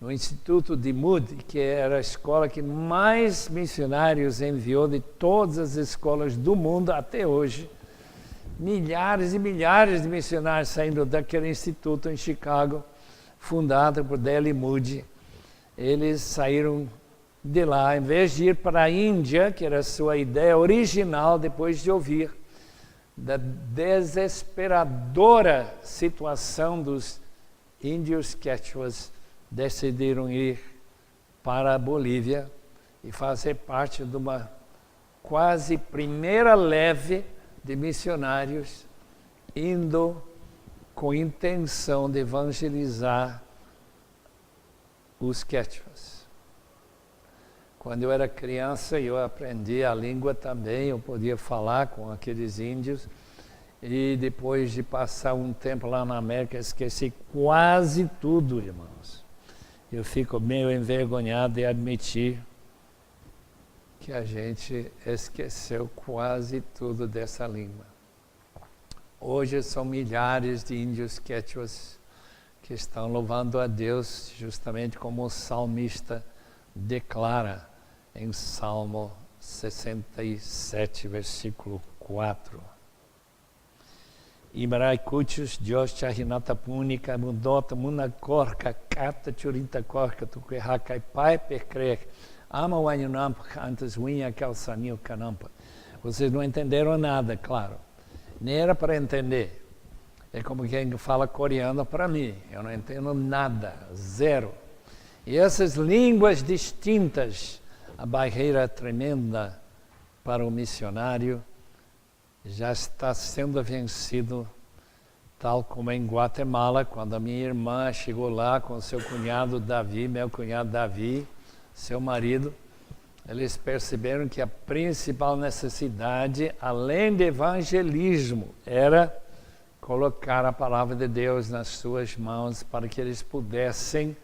no Instituto de Moody, que era a escola que mais missionários enviou de todas as escolas do mundo até hoje, milhares e milhares de missionários saindo daquele instituto em Chicago, fundado por D.L. Moody. Eles saíram de lá, em vez de ir para a Índia, que era a sua ideia original, depois de ouvir da desesperadora situação dos índios quechuas, decidiram ir para a Bolívia e fazer parte de uma quase primeira leve de missionários indo com intenção de evangelizar os quechuas. Quando eu era criança, eu aprendi a língua também, eu podia falar com aqueles índios. E depois de passar um tempo lá na América, esqueci quase tudo, irmãos. Eu fico meio envergonhado de admitir que a gente esqueceu quase tudo dessa língua. Hoje são milhares de índios quechuas que estão louvando a Deus, justamente como o salmista declara em Salmo 67, versículo 4. Imarai kuchus Dios chahinata punica mundota muna corca cata churita corca tu que hakai pai percrec ama o anunampa antes winha calçanil canampa. Vocês não entenderam nada, claro. Nem era para entender. É como quem fala coreano para mim. Eu não entendo nada, zero. E essas línguas distintas, a barreira tremenda para o missionário, já está sendo vencido, tal como em Guatemala, quando a minha irmã chegou lá com seu cunhado Davi, meu cunhado Davi, seu marido. Eles perceberam que a principal necessidade, além de evangelismo, era colocar a palavra de Deus nas suas mãos para que eles pudessem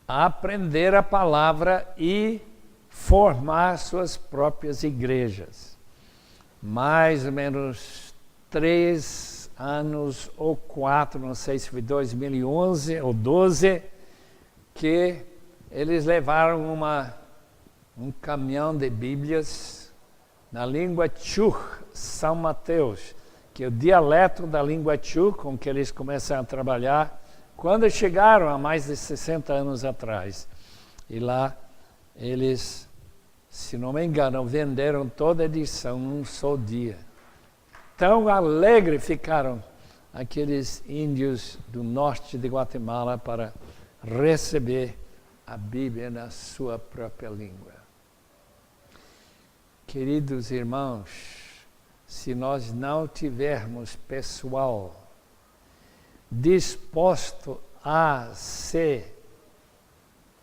aprender a palavra e formar suas próprias igrejas. Mais ou menos 3 anos ou 4, não sei se foi 2011 ou 12, que eles levaram um caminhão de Bíblias na língua Chuj, São Mateus, que é o dialeto da língua Chuj com que eles começaram a trabalhar quando chegaram há mais de 60 anos atrás. E lá eles, se não me engano, venderam toda a edição num só dia. Tão alegres ficaram aqueles índios do norte de Guatemala para receber a Bíblia na sua própria língua. Queridos irmãos, se nós não tivermos pessoal disposto a se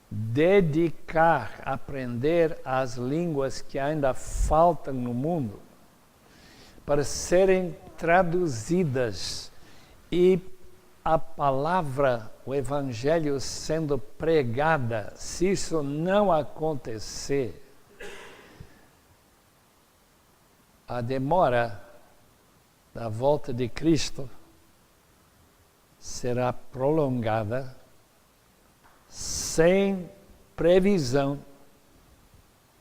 dedicar a aprender as línguas que ainda faltam no mundo, para serem traduzidas e a palavra, o Evangelho sendo pregada, se isso não acontecer, a demora da volta de Cristo será prolongada sem previsão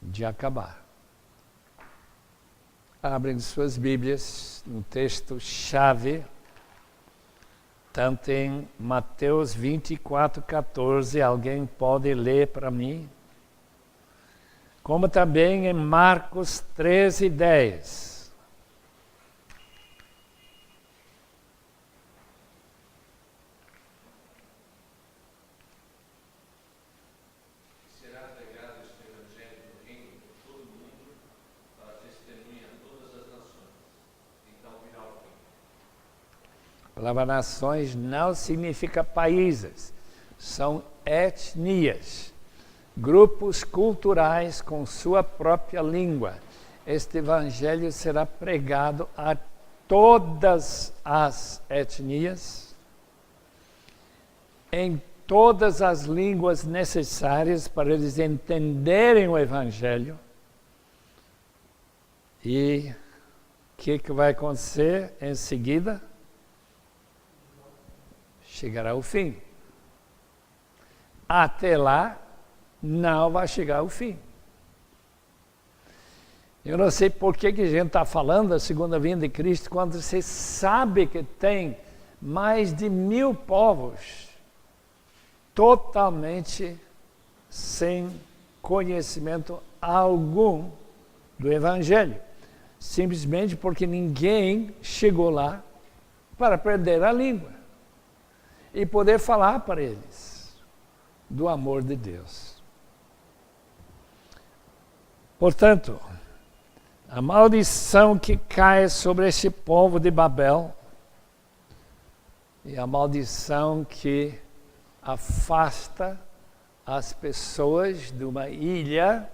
de acabar. Abrem suas Bíblias no texto-chave, tanto em Mateus 24, 14, alguém pode ler para mim? como também em Marcos 13:10. Será pregado este evangelho do reino por todo o mundo para testemunha a todas as nações. Então virá o fim. A palavra nações não significa países, são etnias, grupos culturais com sua própria língua. Este evangelho será pregado a todas as etnias, em todas as línguas necessárias para eles entenderem o evangelho. E o que vai acontecer em seguida? Chegará o fim. Até lá, não vai chegar o fim. Eu não sei por que a gente está falando da segunda vinda de Cristo, quando você sabe que tem mais de 1000 povos totalmente sem conhecimento algum do Evangelho. Simplesmente porque ninguém chegou lá para aprender a língua e poder falar para eles do amor de Deus. Portanto, a maldição que cai sobre este povo de Babel e a maldição que afasta as pessoas de uma ilha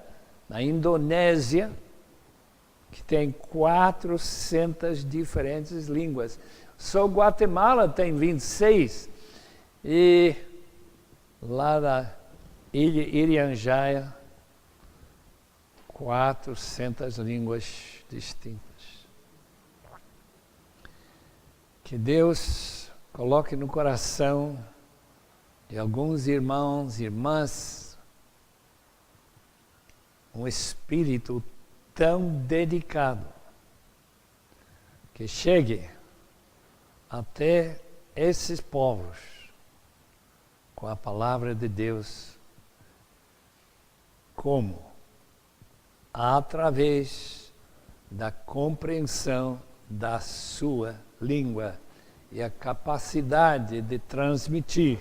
na Indonésia que tem 400 diferentes línguas. Só Guatemala tem 26 e lá na ilha Irianjaya 400 línguas distintas. Que Deus coloque no coração de alguns irmãos e irmãs um espírito tão dedicado que chegue até esses povos com a palavra de Deus como através da compreensão da sua língua e a capacidade de transmitir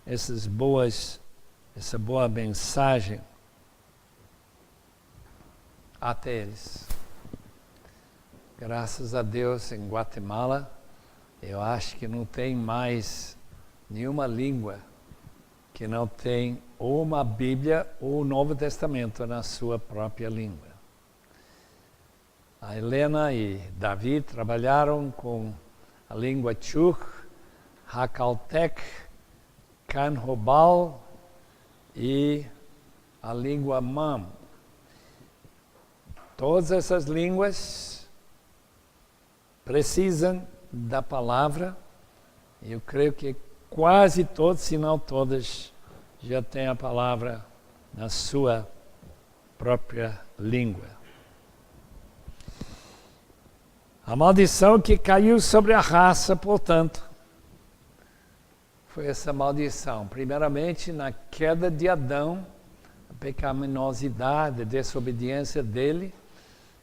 essa boa mensagem até eles. Graças a Deus, em Guatemala, eu acho que não tem mais nenhuma língua que não tem ou uma Bíblia ou o Novo Testamento na sua própria língua. A Helena e Davi trabalharam com a língua Chuch, Hakaltek, Canhobal e a língua Mam. Todas essas línguas precisam da palavra. Eu creio que quase todos, se não todas, já têm a palavra na sua própria língua. A maldição que caiu sobre a raça, portanto, foi essa maldição. Primeiramente, na queda de Adão, a pecaminosidade, a desobediência dele,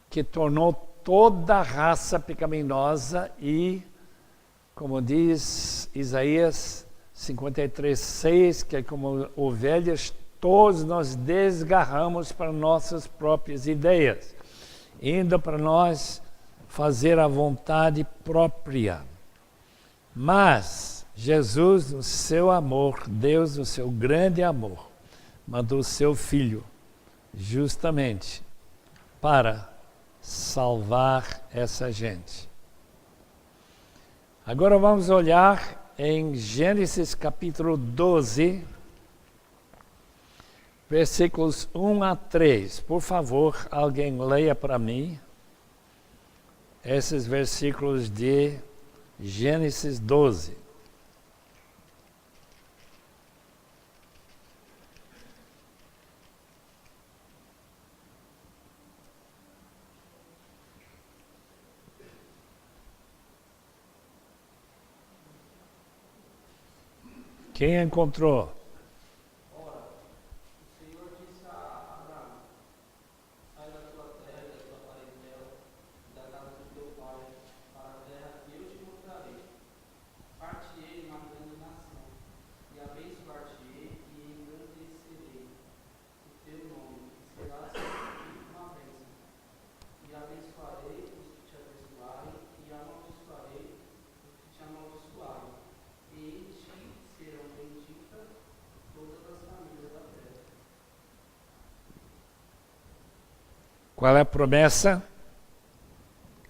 que tornou toda a raça pecaminosa e, como diz Isaías 53:6, que é como ovelhas, todos nós desgarramos para nossas próprias ideias, indo para nós fazer a vontade própria. Mas Jesus, no seu amor, Deus, no seu grande amor, mandou o seu Filho justamente para salvar essa gente. Agora vamos olhar em Gênesis capítulo 12, versículos 1 a 3. Por favor, alguém leia para mim esses versículos de Gênesis 12. Quem encontrou? Ora, o Senhor disse a Abraão: todas as famílias da terra. Qual é a promessa?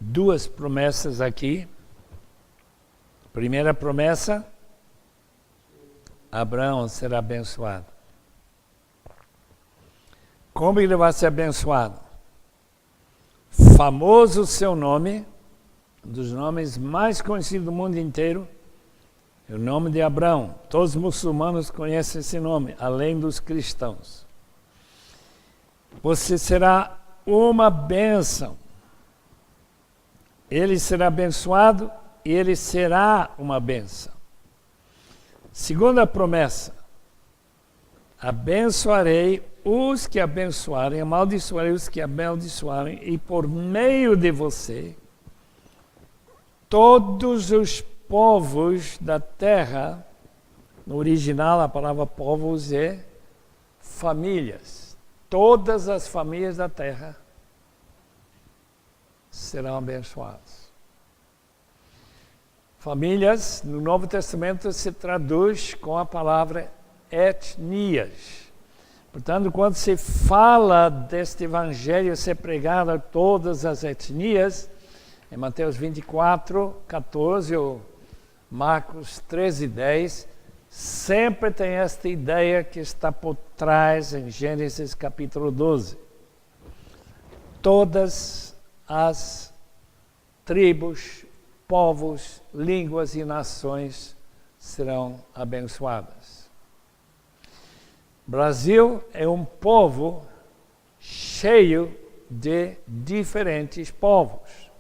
Duas promessas aqui. Primeira promessa, Abraão será abençoado. Como ele vai ser abençoado? Famoso o seu nome, um dos nomes mais conhecidos do mundo inteiro, é o nome de Abraão. Todos os muçulmanos conhecem esse nome, além dos cristãos. Você será uma bênção. Ele será abençoado e ele será uma bênção. Segunda promessa, abençoarei os que abençoarem, amaldiçoarei os que amaldiçoarem, e por meio de você, todos os povos da terra, no original a palavra povos é famílias, todas as famílias da terra serão abençoadas. Famílias, no Novo Testamento, se traduz com a palavra etnias. Portanto, quando se fala deste evangelho ser pregado a todas as etnias, em Mateus 24, 14 ou Marcos 13, 10, sempre tem esta ideia que está por trás em Gênesis capítulo 12. Todas as tribos, povos, línguas e nações serão abençoadas. Brasil é um povo cheio de diferentes povos.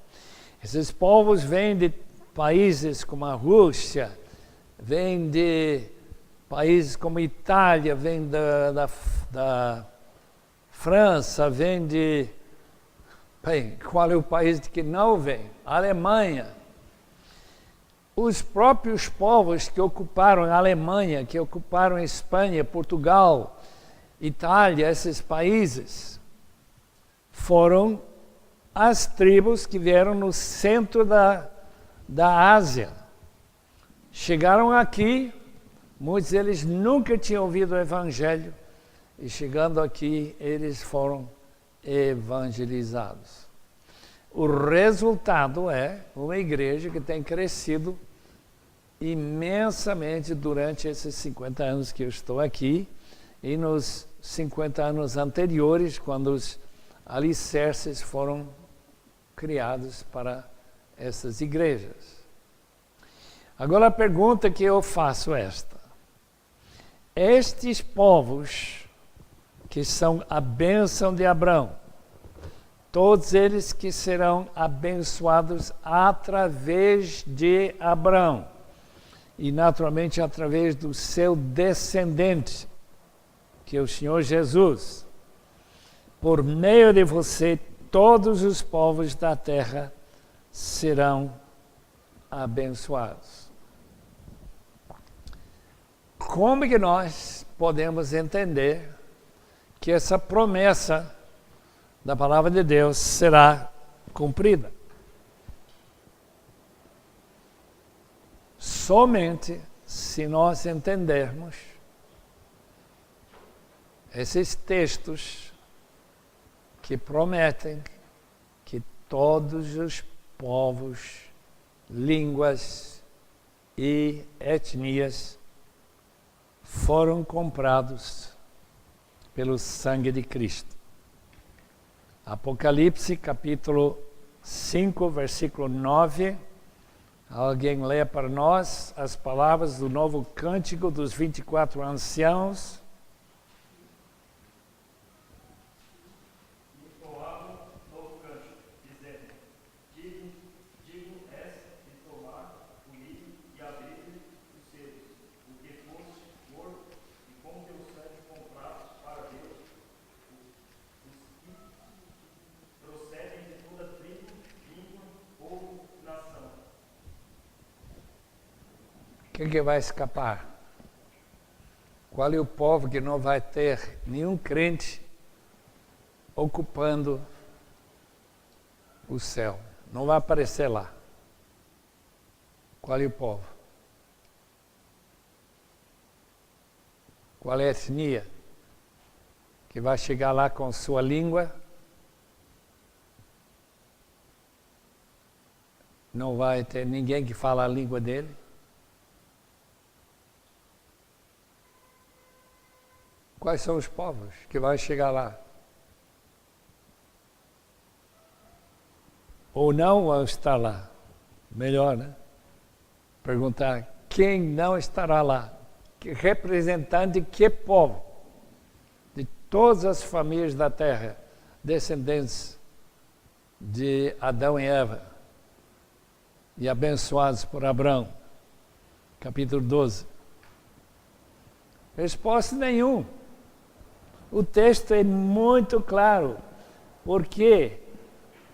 Esses povos vêm de países como a Rússia, vêm de países como a Itália, vêm da França, vêm de... Bem, qual é o país que não vem? A Alemanha. Os próprios povos que ocuparam a Alemanha, que ocuparam a Espanha, Portugal, Itália, esses países, foram as tribos que vieram no centro da Ásia. Chegaram aqui, muitos deles nunca tinham ouvido o Evangelho, e chegando aqui, eles foram evangelizados. O resultado é uma igreja que tem crescido imensamente durante esses 50 anos que eu estou aqui e nos 50 anos anteriores, quando os alicerces foram criados para essas igrejas. Agora a pergunta que eu faço é esta: estes povos que são a bênção de Abraão, todos eles que serão abençoados através de Abraão e naturalmente através do seu descendente, que é o Senhor Jesus. Por meio de você, todos os povos da terra serão abençoados. Como que nós podemos entender que essa promessa da palavra de Deus será cumprida? Somente se nós entendermos esses textos que prometem que todos os povos, línguas e etnias foram comprados pelo sangue de Cristo. Apocalipse capítulo 5, versículo 9. Alguém lê para nós as palavras do novo cântico dos 24 anciãos. E entoavam novo cântico, dizendo: digno és de tomar o livro e abrir os selos, porque foste morto e com teu sangue comprados para Deus os que procedem de toda tribo, língua, povo e nação. Quem que vai escapar? Qual é o povo que não vai ter nenhum crente ocupando o céu? Não vai aparecer lá. Qual é o povo? qual é a etnia, que vai chegar lá com sua língua, não vai ter ninguém que fala a língua dele. Quais são os povos que vão chegar lá? Ou não vão estar lá? Melhor, né? Perguntar quem não estará lá. Que representante de que povo? De todas as famílias da terra, descendentes de Adão e Eva, e abençoados por Abraão. Capítulo 12. Resposta nenhuma. O texto é muito claro, porque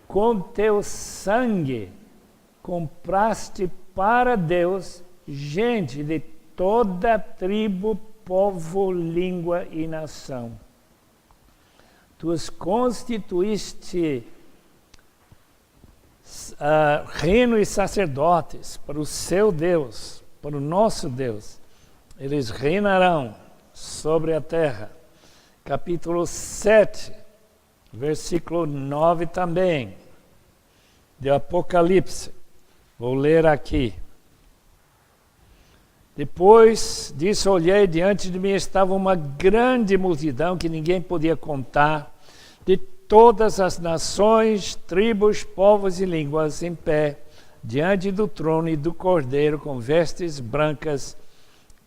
com teu sangue compraste para Deus gente de toda tribo, povo, língua e nação. Tu os constituíste reino e sacerdotes para o seu Deus, para o nosso Deus. Eles reinarão sobre a terra. Capítulo 7, versículo 9 também, de Apocalipse. Vou ler aqui. Depois disso olhei, diante de mim estava uma grande multidão que ninguém podia contar, de todas as nações, tribos, povos e línguas, em pé, diante do trono e do Cordeiro, com vestes brancas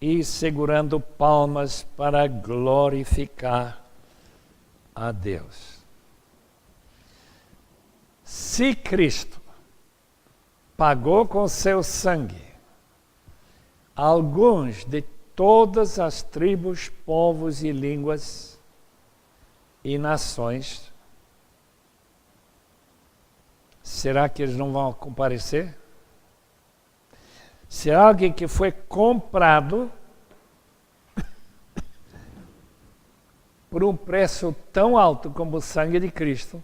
e segurando palmas para glorificar a Deus. Se Cristo pagou com seu sangue alguns de todas as tribos, povos e línguas e nações, será que eles não vão comparecer? Se alguém que foi comprado por um preço tão alto como o sangue de Cristo,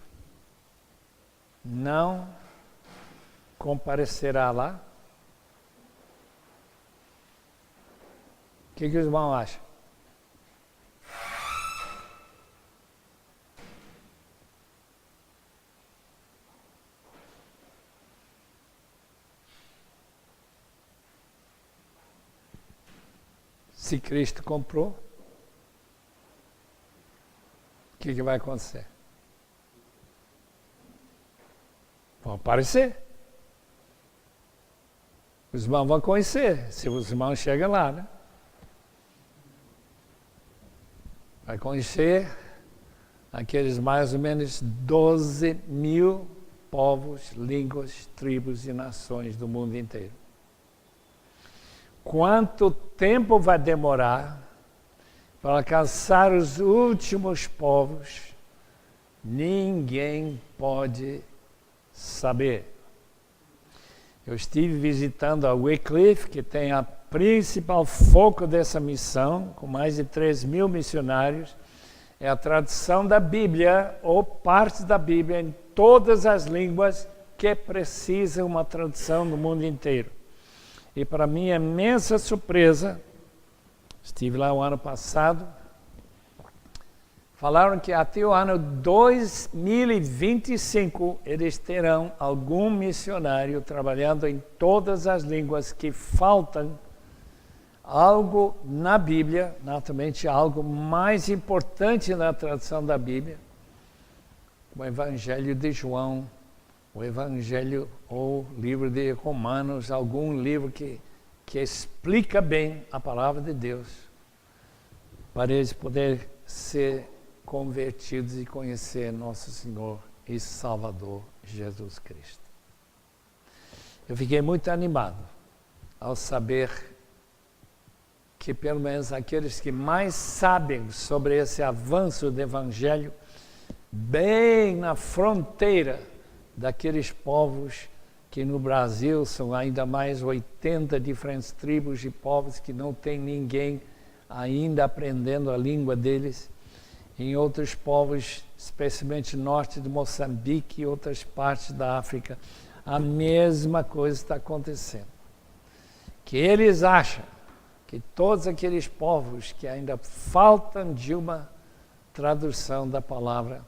não comparecerá lá? O que os irmãos acham? Se Cristo comprou, o que vai acontecer? Vão aparecer. Os irmãos vão conhecer, se os irmãos chegam lá, né? Vai conhecer aqueles mais ou menos 12 mil povos, línguas, tribos e nações do mundo inteiro. Quanto tempo vai demorar para alcançar os últimos povos? Ninguém pode saber. Eu estive visitando a Wycliffe, que tem a principal foco dessa missão, com mais de 3.000 missionários, é a tradução da Bíblia, ou parte da Bíblia, em todas as línguas que precisam uma tradução no mundo inteiro. E para minha imensa surpresa, estive lá o ano passado, falaram que até o ano 2025 eles terão algum missionário trabalhando em todas as línguas que faltam algo na Bíblia, naturalmente algo mais importante na tradução da Bíblia, o Evangelho de João, o Evangelho ou livro de Romanos, algum livro que explica bem a palavra de Deus, para eles poderem ser convertidos e conhecer nosso Senhor e Salvador Jesus Cristo. Eu fiquei muito animado ao saber que pelo menos aqueles que mais sabem sobre esse avanço do Evangelho, bem na fronteira daqueles povos que no Brasil são ainda mais 80 diferentes tribos e povos que não tem ninguém ainda aprendendo a língua deles. Em outros povos, especialmente norte de Moçambique e outras partes da África, a mesma coisa está acontecendo. Que eles acham que todos aqueles povos que ainda faltam de uma tradução da palavra,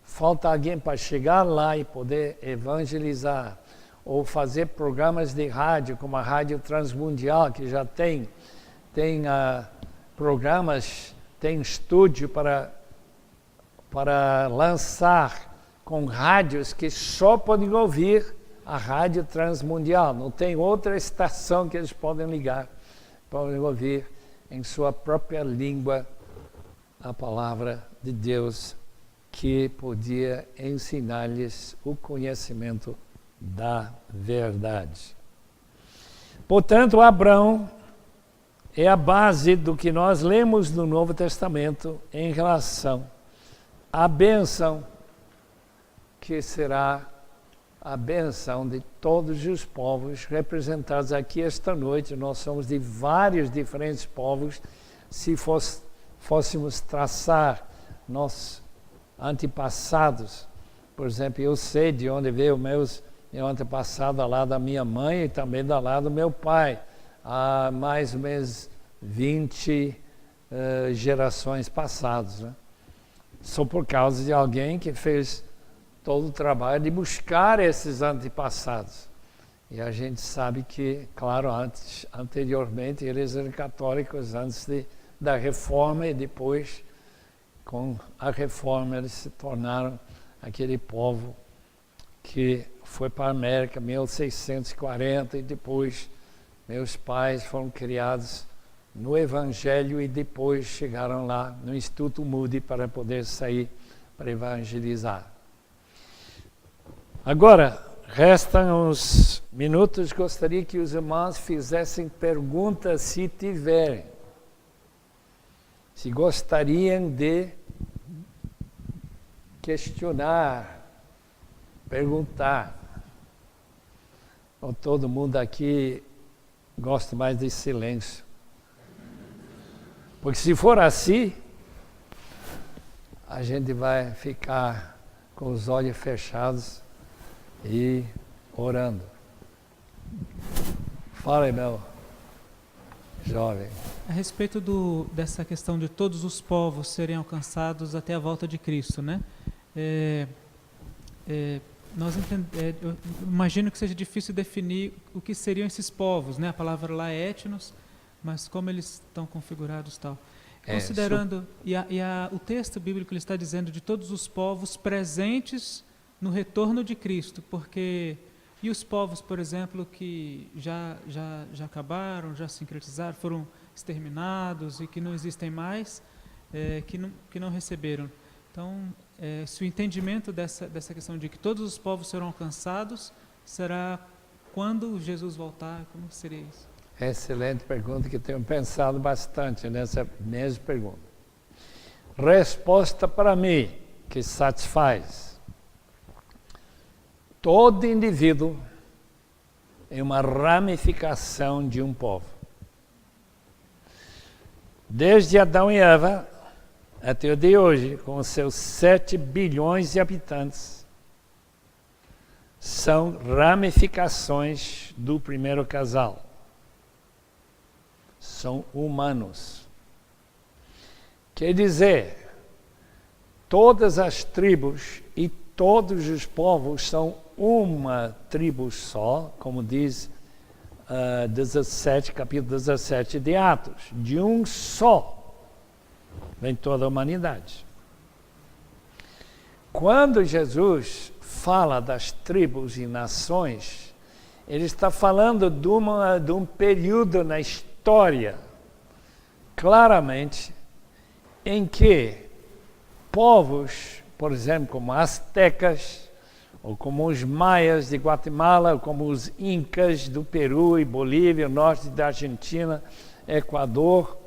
falta alguém para chegar lá e poder evangelizar, ou fazer programas de rádio, como a Rádio Transmundial, que já tem programas, tem estúdio para lançar com rádios que só podem ouvir a Rádio Transmundial. Não tem outra estação que eles podem ligar, podem ouvir em sua própria língua a palavra de Deus, que podia ensinar-lhes o conhecimento da verdade. Portanto, Abraão é a base do que nós lemos no Novo Testamento em relação à bênção que será a bênção de todos os povos representados aqui esta noite. Nós somos de vários diferentes povos. Se fôssemos traçar nossos antepassados, por exemplo, eu sei de onde veio meu antepassado ao lado da minha mãe e também do lado do meu pai, há mais ou menos 20 gerações passadas, né? Só por causa de alguém que fez todo o trabalho de buscar esses antepassados. E a gente sabe que, claro, anteriormente eles eram católicos antes da Reforma, e depois, com a Reforma, eles se tornaram aquele povo que foi para a América em 1640, e depois meus pais foram criados no Evangelho e depois chegaram lá no Instituto Moody para poder sair para evangelizar. Agora, restam uns minutos, gostaria que os irmãos fizessem perguntas se tiverem. Se gostariam de questionar, perguntar. Ou todo mundo aqui gosta mais de silêncio. Porque se for assim, a gente vai ficar com os olhos fechados e orando. Fala aí, meu jovem. A respeito dessa questão de todos os povos serem alcançados até a volta de Cristo, né? Eu imagino que seja difícil definir o que seriam esses povos, né? A palavra lá é etnos, mas como eles estão configurados tal. Considerando, o texto bíblico ele está dizendo de todos os povos presentes no retorno de Cristo, porque e os povos, por exemplo, que já acabaram, já sincretizaram, foram exterminados e que não existem mais, que não receberam. Então, se o entendimento dessa questão de que todos os povos serão alcançados, será quando Jesus voltar, como seria isso? Excelente pergunta, que tenho pensado bastante nessa mesma pergunta. Resposta para mim, que satisfaz. Todo indivíduo é uma ramificação de um povo. Desde Adão e Eva até o dia de hoje, com os seus 7 bilhões de habitantes, são ramificações do primeiro casal. São humanos. Quer dizer, todas as tribos e todos os povos são uma tribo só, como diz capítulo 17 de Atos. De um só vem toda a humanidade. Quando Jesus fala das tribos e nações, ele está falando de um período na história, claramente, em que povos, por exemplo, como astecas, ou como os maias de Guatemala, ou como os incas do Peru e Bolívia, norte da Argentina, Equador,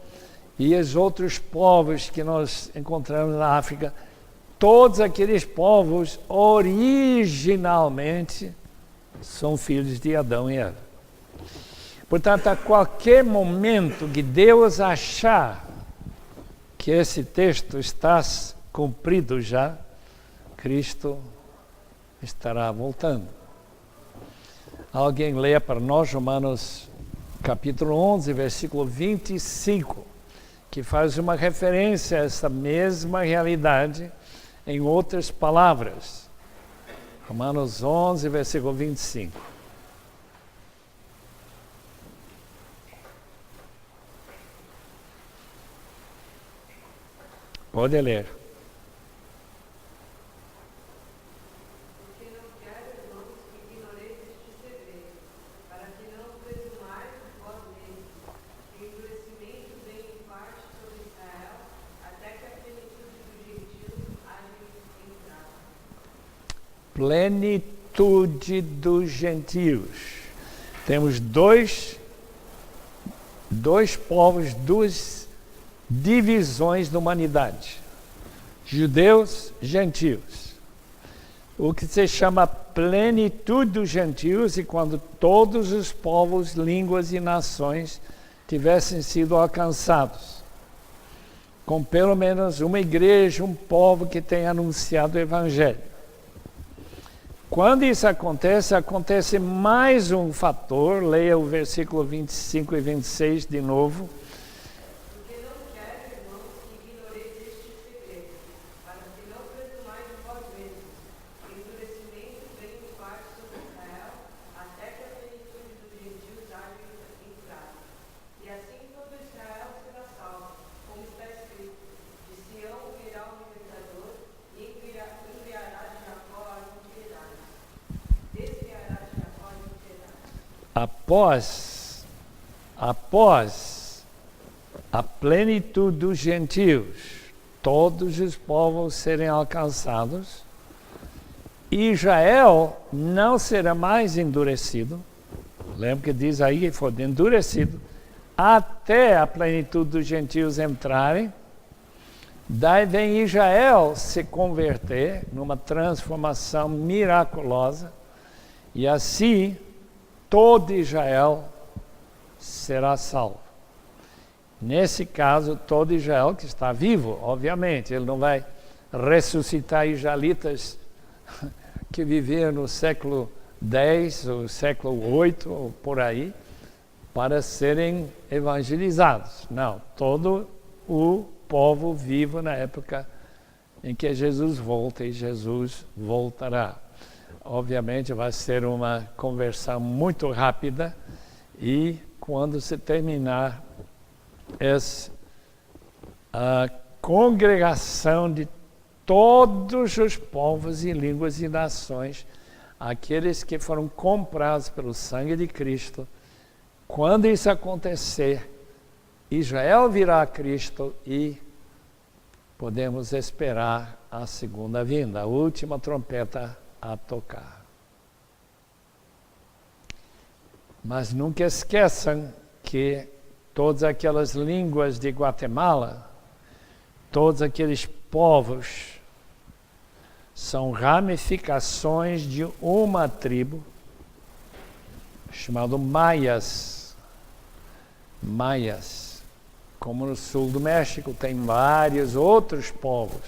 e os outros povos que nós encontramos na África, todos aqueles povos originalmente são filhos de Adão e Eva. Portanto, a qualquer momento que Deus achar que esse texto está cumprido já, Cristo estará voltando. Alguém leia para nós Romanos capítulo 11, versículo 25, que faz uma referência a essa mesma realidade em outras palavras. Romanos 11, versículo 25. Pode ler. Porque não quero, irmãos, que ignoreis este segredo, para que não presumais vós mesmos, que o endurecimento vem em parte sobre Israel, até que a plenitude dos gentios haja entrado. Plenitude dos gentios. Temos dois povos, duas divisões da humanidade. Judeus, gentios. O que se chama plenitude dos gentios é quando todos os povos, línguas e nações tivessem sido alcançados. Com pelo menos uma igreja, um povo que tenha anunciado o Evangelho. Quando isso acontece, acontece mais um fator, leia o versículo 25 e 26 de novo. Porque não quero, irmãos, que ignoreis este segredo, para que não presumais de vós mesmos, que o endurecimento vem em parte sobre Israel, até que a plenitude dos gentios haja entrado. E assim todo Israel será salvo, como está escrito: de Sião virá o libertador, e enviará de Jacó as impiedades. Desviará de Jacó as impiedades. Após a plenitude dos gentios, todos os povos serem alcançados, Israel não será mais endurecido. Lembra que diz aí que foi endurecido até a plenitude dos gentios entrarem. Daí vem Israel se converter numa transformação miraculosa, e assim todo Israel será salvo. Nesse caso, todo Israel que está vivo, obviamente, ele não vai ressuscitar israelitas que viviam no século X ou século 8 ou por aí, para serem evangelizados. Não, todo o povo vivo na época em que Jesus volta, e Jesus voltará. Obviamente vai ser uma conversão muito rápida, e quando se terminar a congregação de todos os povos e línguas e nações, aqueles que foram comprados pelo sangue de Cristo, quando isso acontecer, Israel virá a Cristo e podemos esperar a segunda vinda, a última trompeta a tocar. Mas nunca esqueçam que todas aquelas línguas de Guatemala, todos aqueles povos, são ramificações de uma tribo chamada Maias. Maias. Como no sul do México tem vários outros povos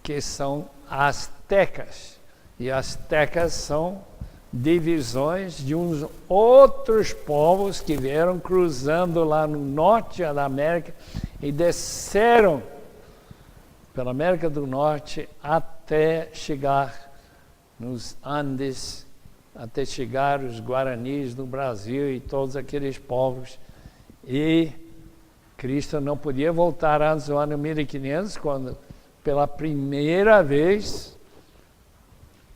que são astecas. E astecas são divisões de uns outros povos que vieram cruzando lá no norte da América e desceram pela América do Norte até chegar nos Andes, até chegar os Guaranis no Brasil e todos aqueles povos. E Cristo não podia voltar antes do ano 1500, quando pela primeira vez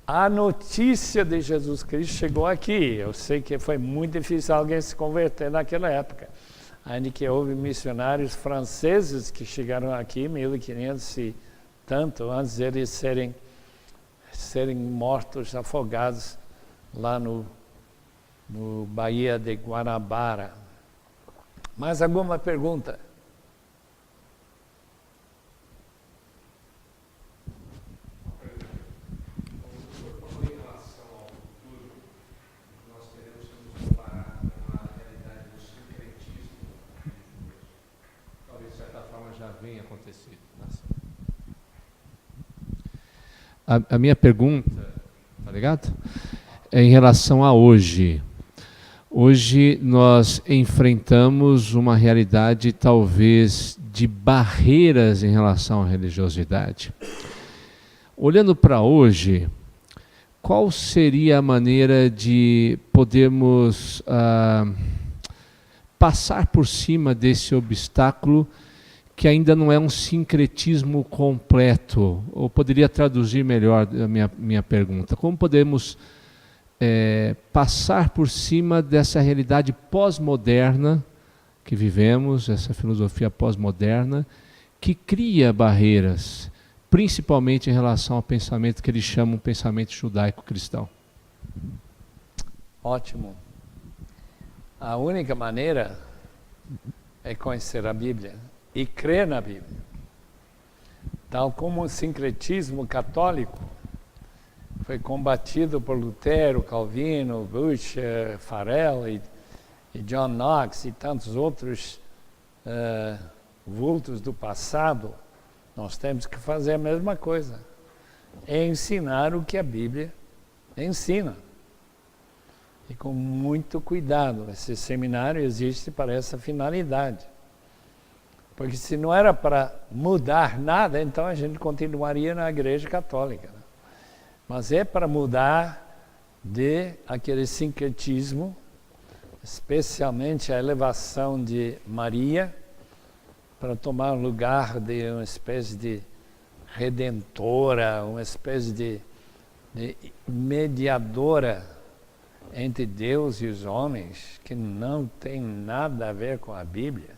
a notícia de Jesus Cristo chegou aqui. Eu sei que foi muito difícil alguém se converter naquela época, ainda que houve missionários franceses que chegaram aqui em 1500 e tanto, antes de eles serem mortos, afogados lá no Baía de Guanabara. Mais alguma pergunta? Vem acontecido. A minha pergunta, tá ligado? É em relação a hoje. Hoje nós enfrentamos uma realidade talvez de barreiras em relação à religiosidade. Olhando para hoje, qual seria a maneira de podermos passar por cima desse obstáculo que ainda não é um sincretismo completo? Ou poderia traduzir melhor a minha pergunta. Como podemos passar por cima dessa realidade pós-moderna que vivemos, essa filosofia pós-moderna, que cria barreiras, principalmente em relação ao pensamento que eles chamam de pensamento judaico-cristão? Ótimo. A única maneira é conhecer a Bíblia e crer na Bíblia. Tal como o sincretismo católico foi combatido por Lutero, Calvino, Bucer, Farel e John Knox e tantos outros vultos do passado, nós temos que fazer a mesma coisa. É ensinar o que a Bíblia ensina. E com muito cuidado. Esse seminário existe para essa finalidade. Porque se não era para mudar nada, então a gente continuaria na Igreja Católica. Né? Mas é para mudar de aquele sincretismo, especialmente a elevação de Maria, para tomar o lugar de uma espécie de redentora, uma espécie de mediadora entre Deus e os homens, que não tem nada a ver com a Bíblia.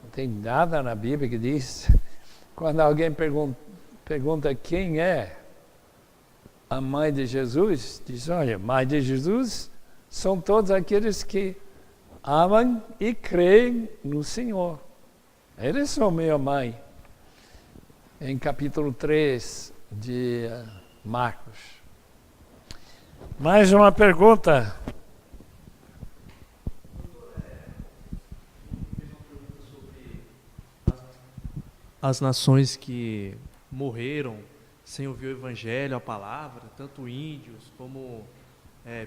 Não tem nada na Bíblia que diz, quando alguém pergunta quem é a mãe de Jesus, diz, olha, mãe de Jesus são todos aqueles que amam e creem no Senhor. Eles são minha mãe. Em capítulo 3 de Marcos. Mais uma pergunta. As nações que morreram sem ouvir o Evangelho, a palavra, tanto índios como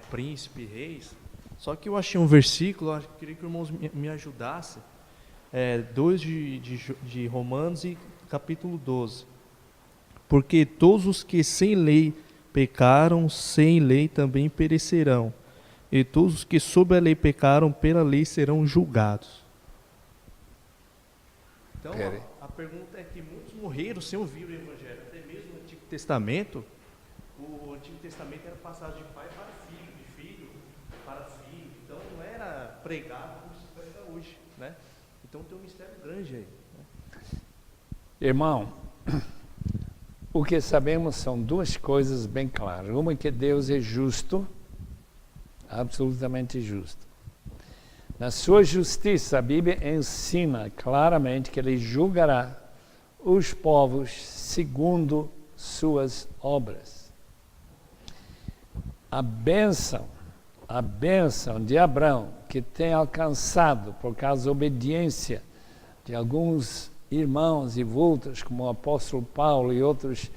príncipes, reis. Só que eu achei um versículo, eu queria que os irmãos me ajudassem, 2 de Romanos e capítulo 12. Porque todos os que sem lei pecaram, sem lei também perecerão. E todos os que sob a lei pecaram, pela lei serão julgados. Então, a pergunta é que muitos morreram sem ouvir o Evangelho. Até mesmo no Antigo Testamento, o Antigo Testamento era passado de pai para filho, de filho para filho. Então, não era pregado como se prega hoje, né? Então, tem um mistério grande aí. Né? Irmão, o que sabemos são duas coisas bem claras. Uma é que Deus é justo, absolutamente justo. Na sua justiça, a Bíblia ensina claramente que Ele julgará os povos segundo suas obras. A bênção de Abraão, que tem alcançado por causa da obediência de alguns irmãos e vultos, como o apóstolo Paulo e outros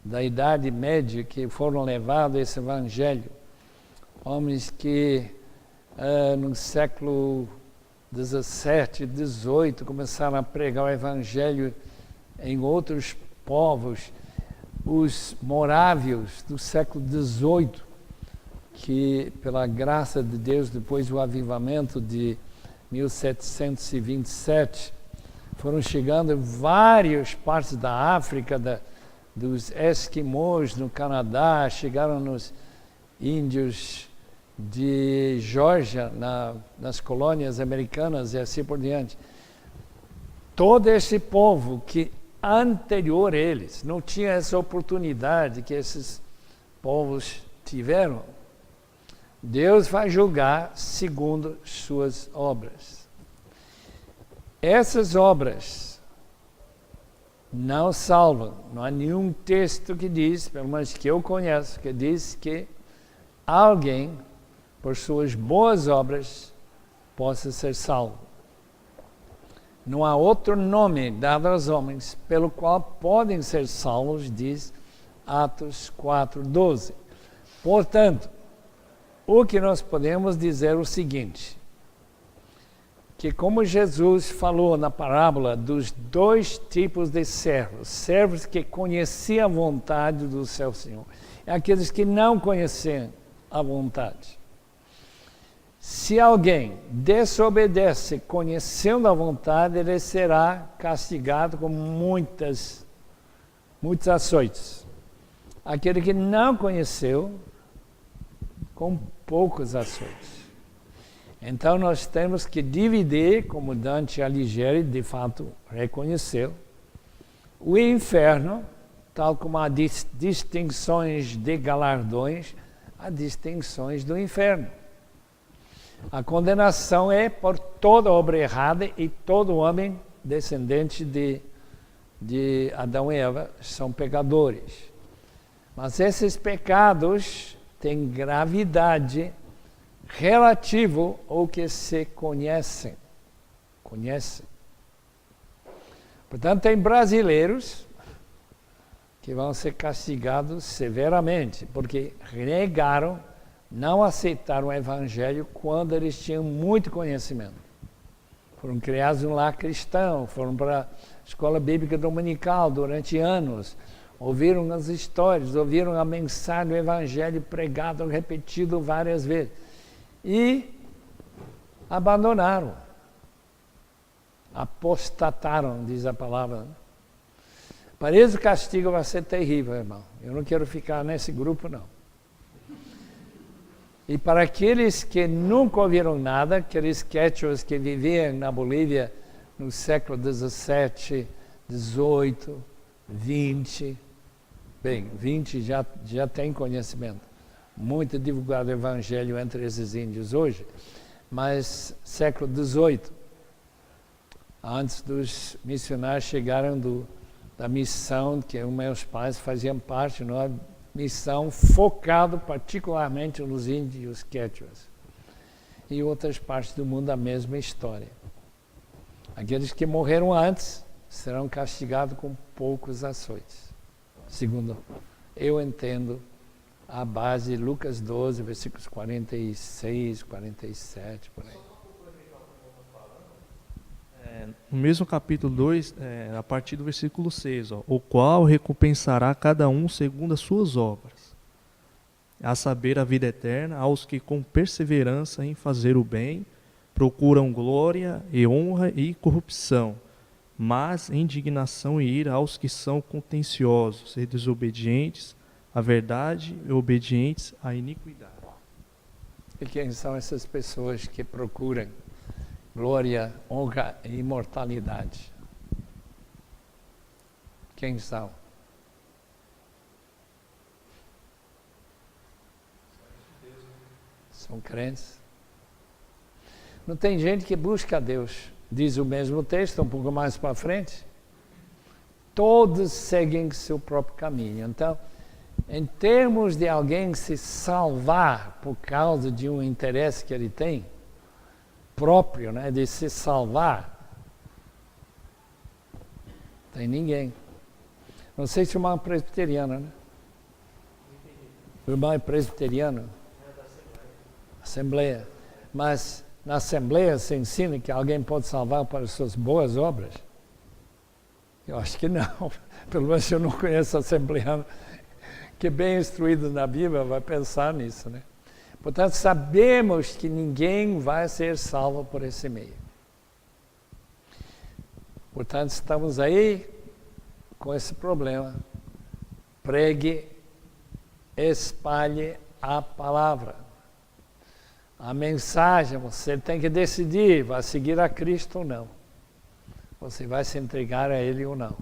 da Idade Média que foram levados a esse evangelho, homens que no século 17, 18 começaram a pregar o evangelho em outros povos, os morávios do século 18, que pela graça de Deus, depois do avivamento de 1727, foram chegando em várias partes da África, dos esquimós no Canadá, chegaram nos índios de Geórgia, nas colônias americanas e assim por diante. Todo esse povo que anterior a eles não tinha essa oportunidade que esses povos tiveram, Deus vai julgar segundo suas obras. Essas obras não salvam. Não há nenhum texto que diz, pelo menos que eu conheço, que diz que alguém, por suas boas obras, possa ser salvo. Não há outro nome dado aos homens pelo qual podem ser salvos, diz Atos 4:12. Portanto, o que nós podemos dizer é o seguinte, que como Jesus falou na parábola dos 2 tipos de servos, servos que conheciam a vontade do seu Senhor, e aqueles que não conheciam a vontade. Se alguém desobedece conhecendo a vontade, ele será castigado com muitos açoites. Aquele que não conheceu, com poucos açoites. Então nós temos que dividir, como Dante Alighieri de fato reconheceu, o inferno, tal como há distinções de galardões, há distinções do inferno. A condenação é por toda obra errada e todo homem descendente de Adão e Eva são pecadores. Mas esses pecados têm gravidade relativo ao que se conhecem. Portanto, tem brasileiros que vão ser castigados severamente, porque renegaram, não aceitaram o Evangelho quando eles tinham muito conhecimento. Foram criados em um lar cristão, foram para a escola bíblica dominical durante anos, ouviram as histórias, ouviram a mensagem do Evangelho pregado, repetido várias vezes. E abandonaram, apostataram, diz a palavra. Para eles o castigo vai ser terrível, irmão. Eu não quero ficar nesse grupo, não. E para aqueles que nunca ouviram nada, aqueles quechuas que viviam na Bolívia no século XVII, XVIII, XX, bem, 20 já tem conhecimento. Muito divulgado o evangelho entre esses índios hoje, mas século XVIII, antes dos missionários chegaram da missão que os meus pais faziam parte, uma missão focada particularmente nos índios quechuas. E outras partes do mundo a mesma história. Aqueles que morreram antes serão castigados com poucos açoites. Segundo eu entendo, a base de Lucas 12, versículos 46, 47, por aí. No mesmo capítulo 2, a partir do versículo 6, o qual recompensará cada um segundo as suas obras, a saber, a vida eterna, aos que com perseverança em fazer o bem, procuram glória e honra e corrupção, mas indignação e ira aos que são contenciosos e desobedientes à verdade e obedientes à iniquidade. E quem são essas pessoas que procuram glória, honra e imortalidade? Quem são? São crentes. Não tem gente que busca a Deus. Diz o mesmo texto, um pouco mais para frente. Todos seguem seu próprio caminho. Então, em termos de alguém se salvar por causa de um interesse que ele tem, próprio, né, de se salvar, tem ninguém. Não sei se o irmão é presbiteriano, né? O irmão é presbiteriano? Assembleia. Mas na Assembleia se ensina que alguém pode salvar para as suas boas obras? Eu acho que não. Pelo menos eu não conheço assembleano que bem instruído na Bíblia vai pensar nisso, né? Portanto, sabemos que ninguém vai ser salvo por esse meio. Portanto, estamos aí com esse problema. Pregue, espalhe a palavra. A mensagem, você tem que decidir, vai seguir a Cristo ou não. Você vai se entregar a Ele ou não.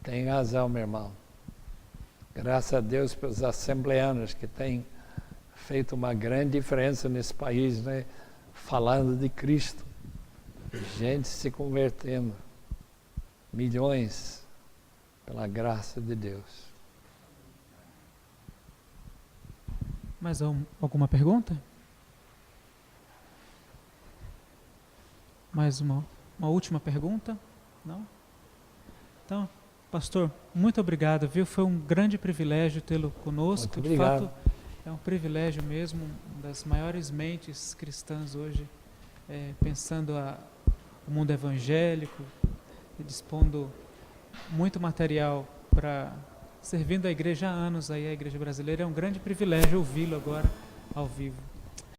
Tem razão, meu irmão. Graças a Deus pelos assembleanos que têm feito uma grande diferença nesse país, né? Falando de Cristo. Gente se convertendo. Milhões pela graça de Deus. Mais alguma pergunta? Mais uma última pergunta? Não? Então, pastor, muito obrigado, viu? Foi um grande privilégio tê-lo conosco. Muito obrigado. De fato, É um privilégio mesmo, uma das maiores mentes cristãs hoje, pensando o mundo evangélico, e dispondo muito material para servindo a igreja há anos aí, a igreja brasileira. É um grande privilégio ouvi-lo agora ao vivo.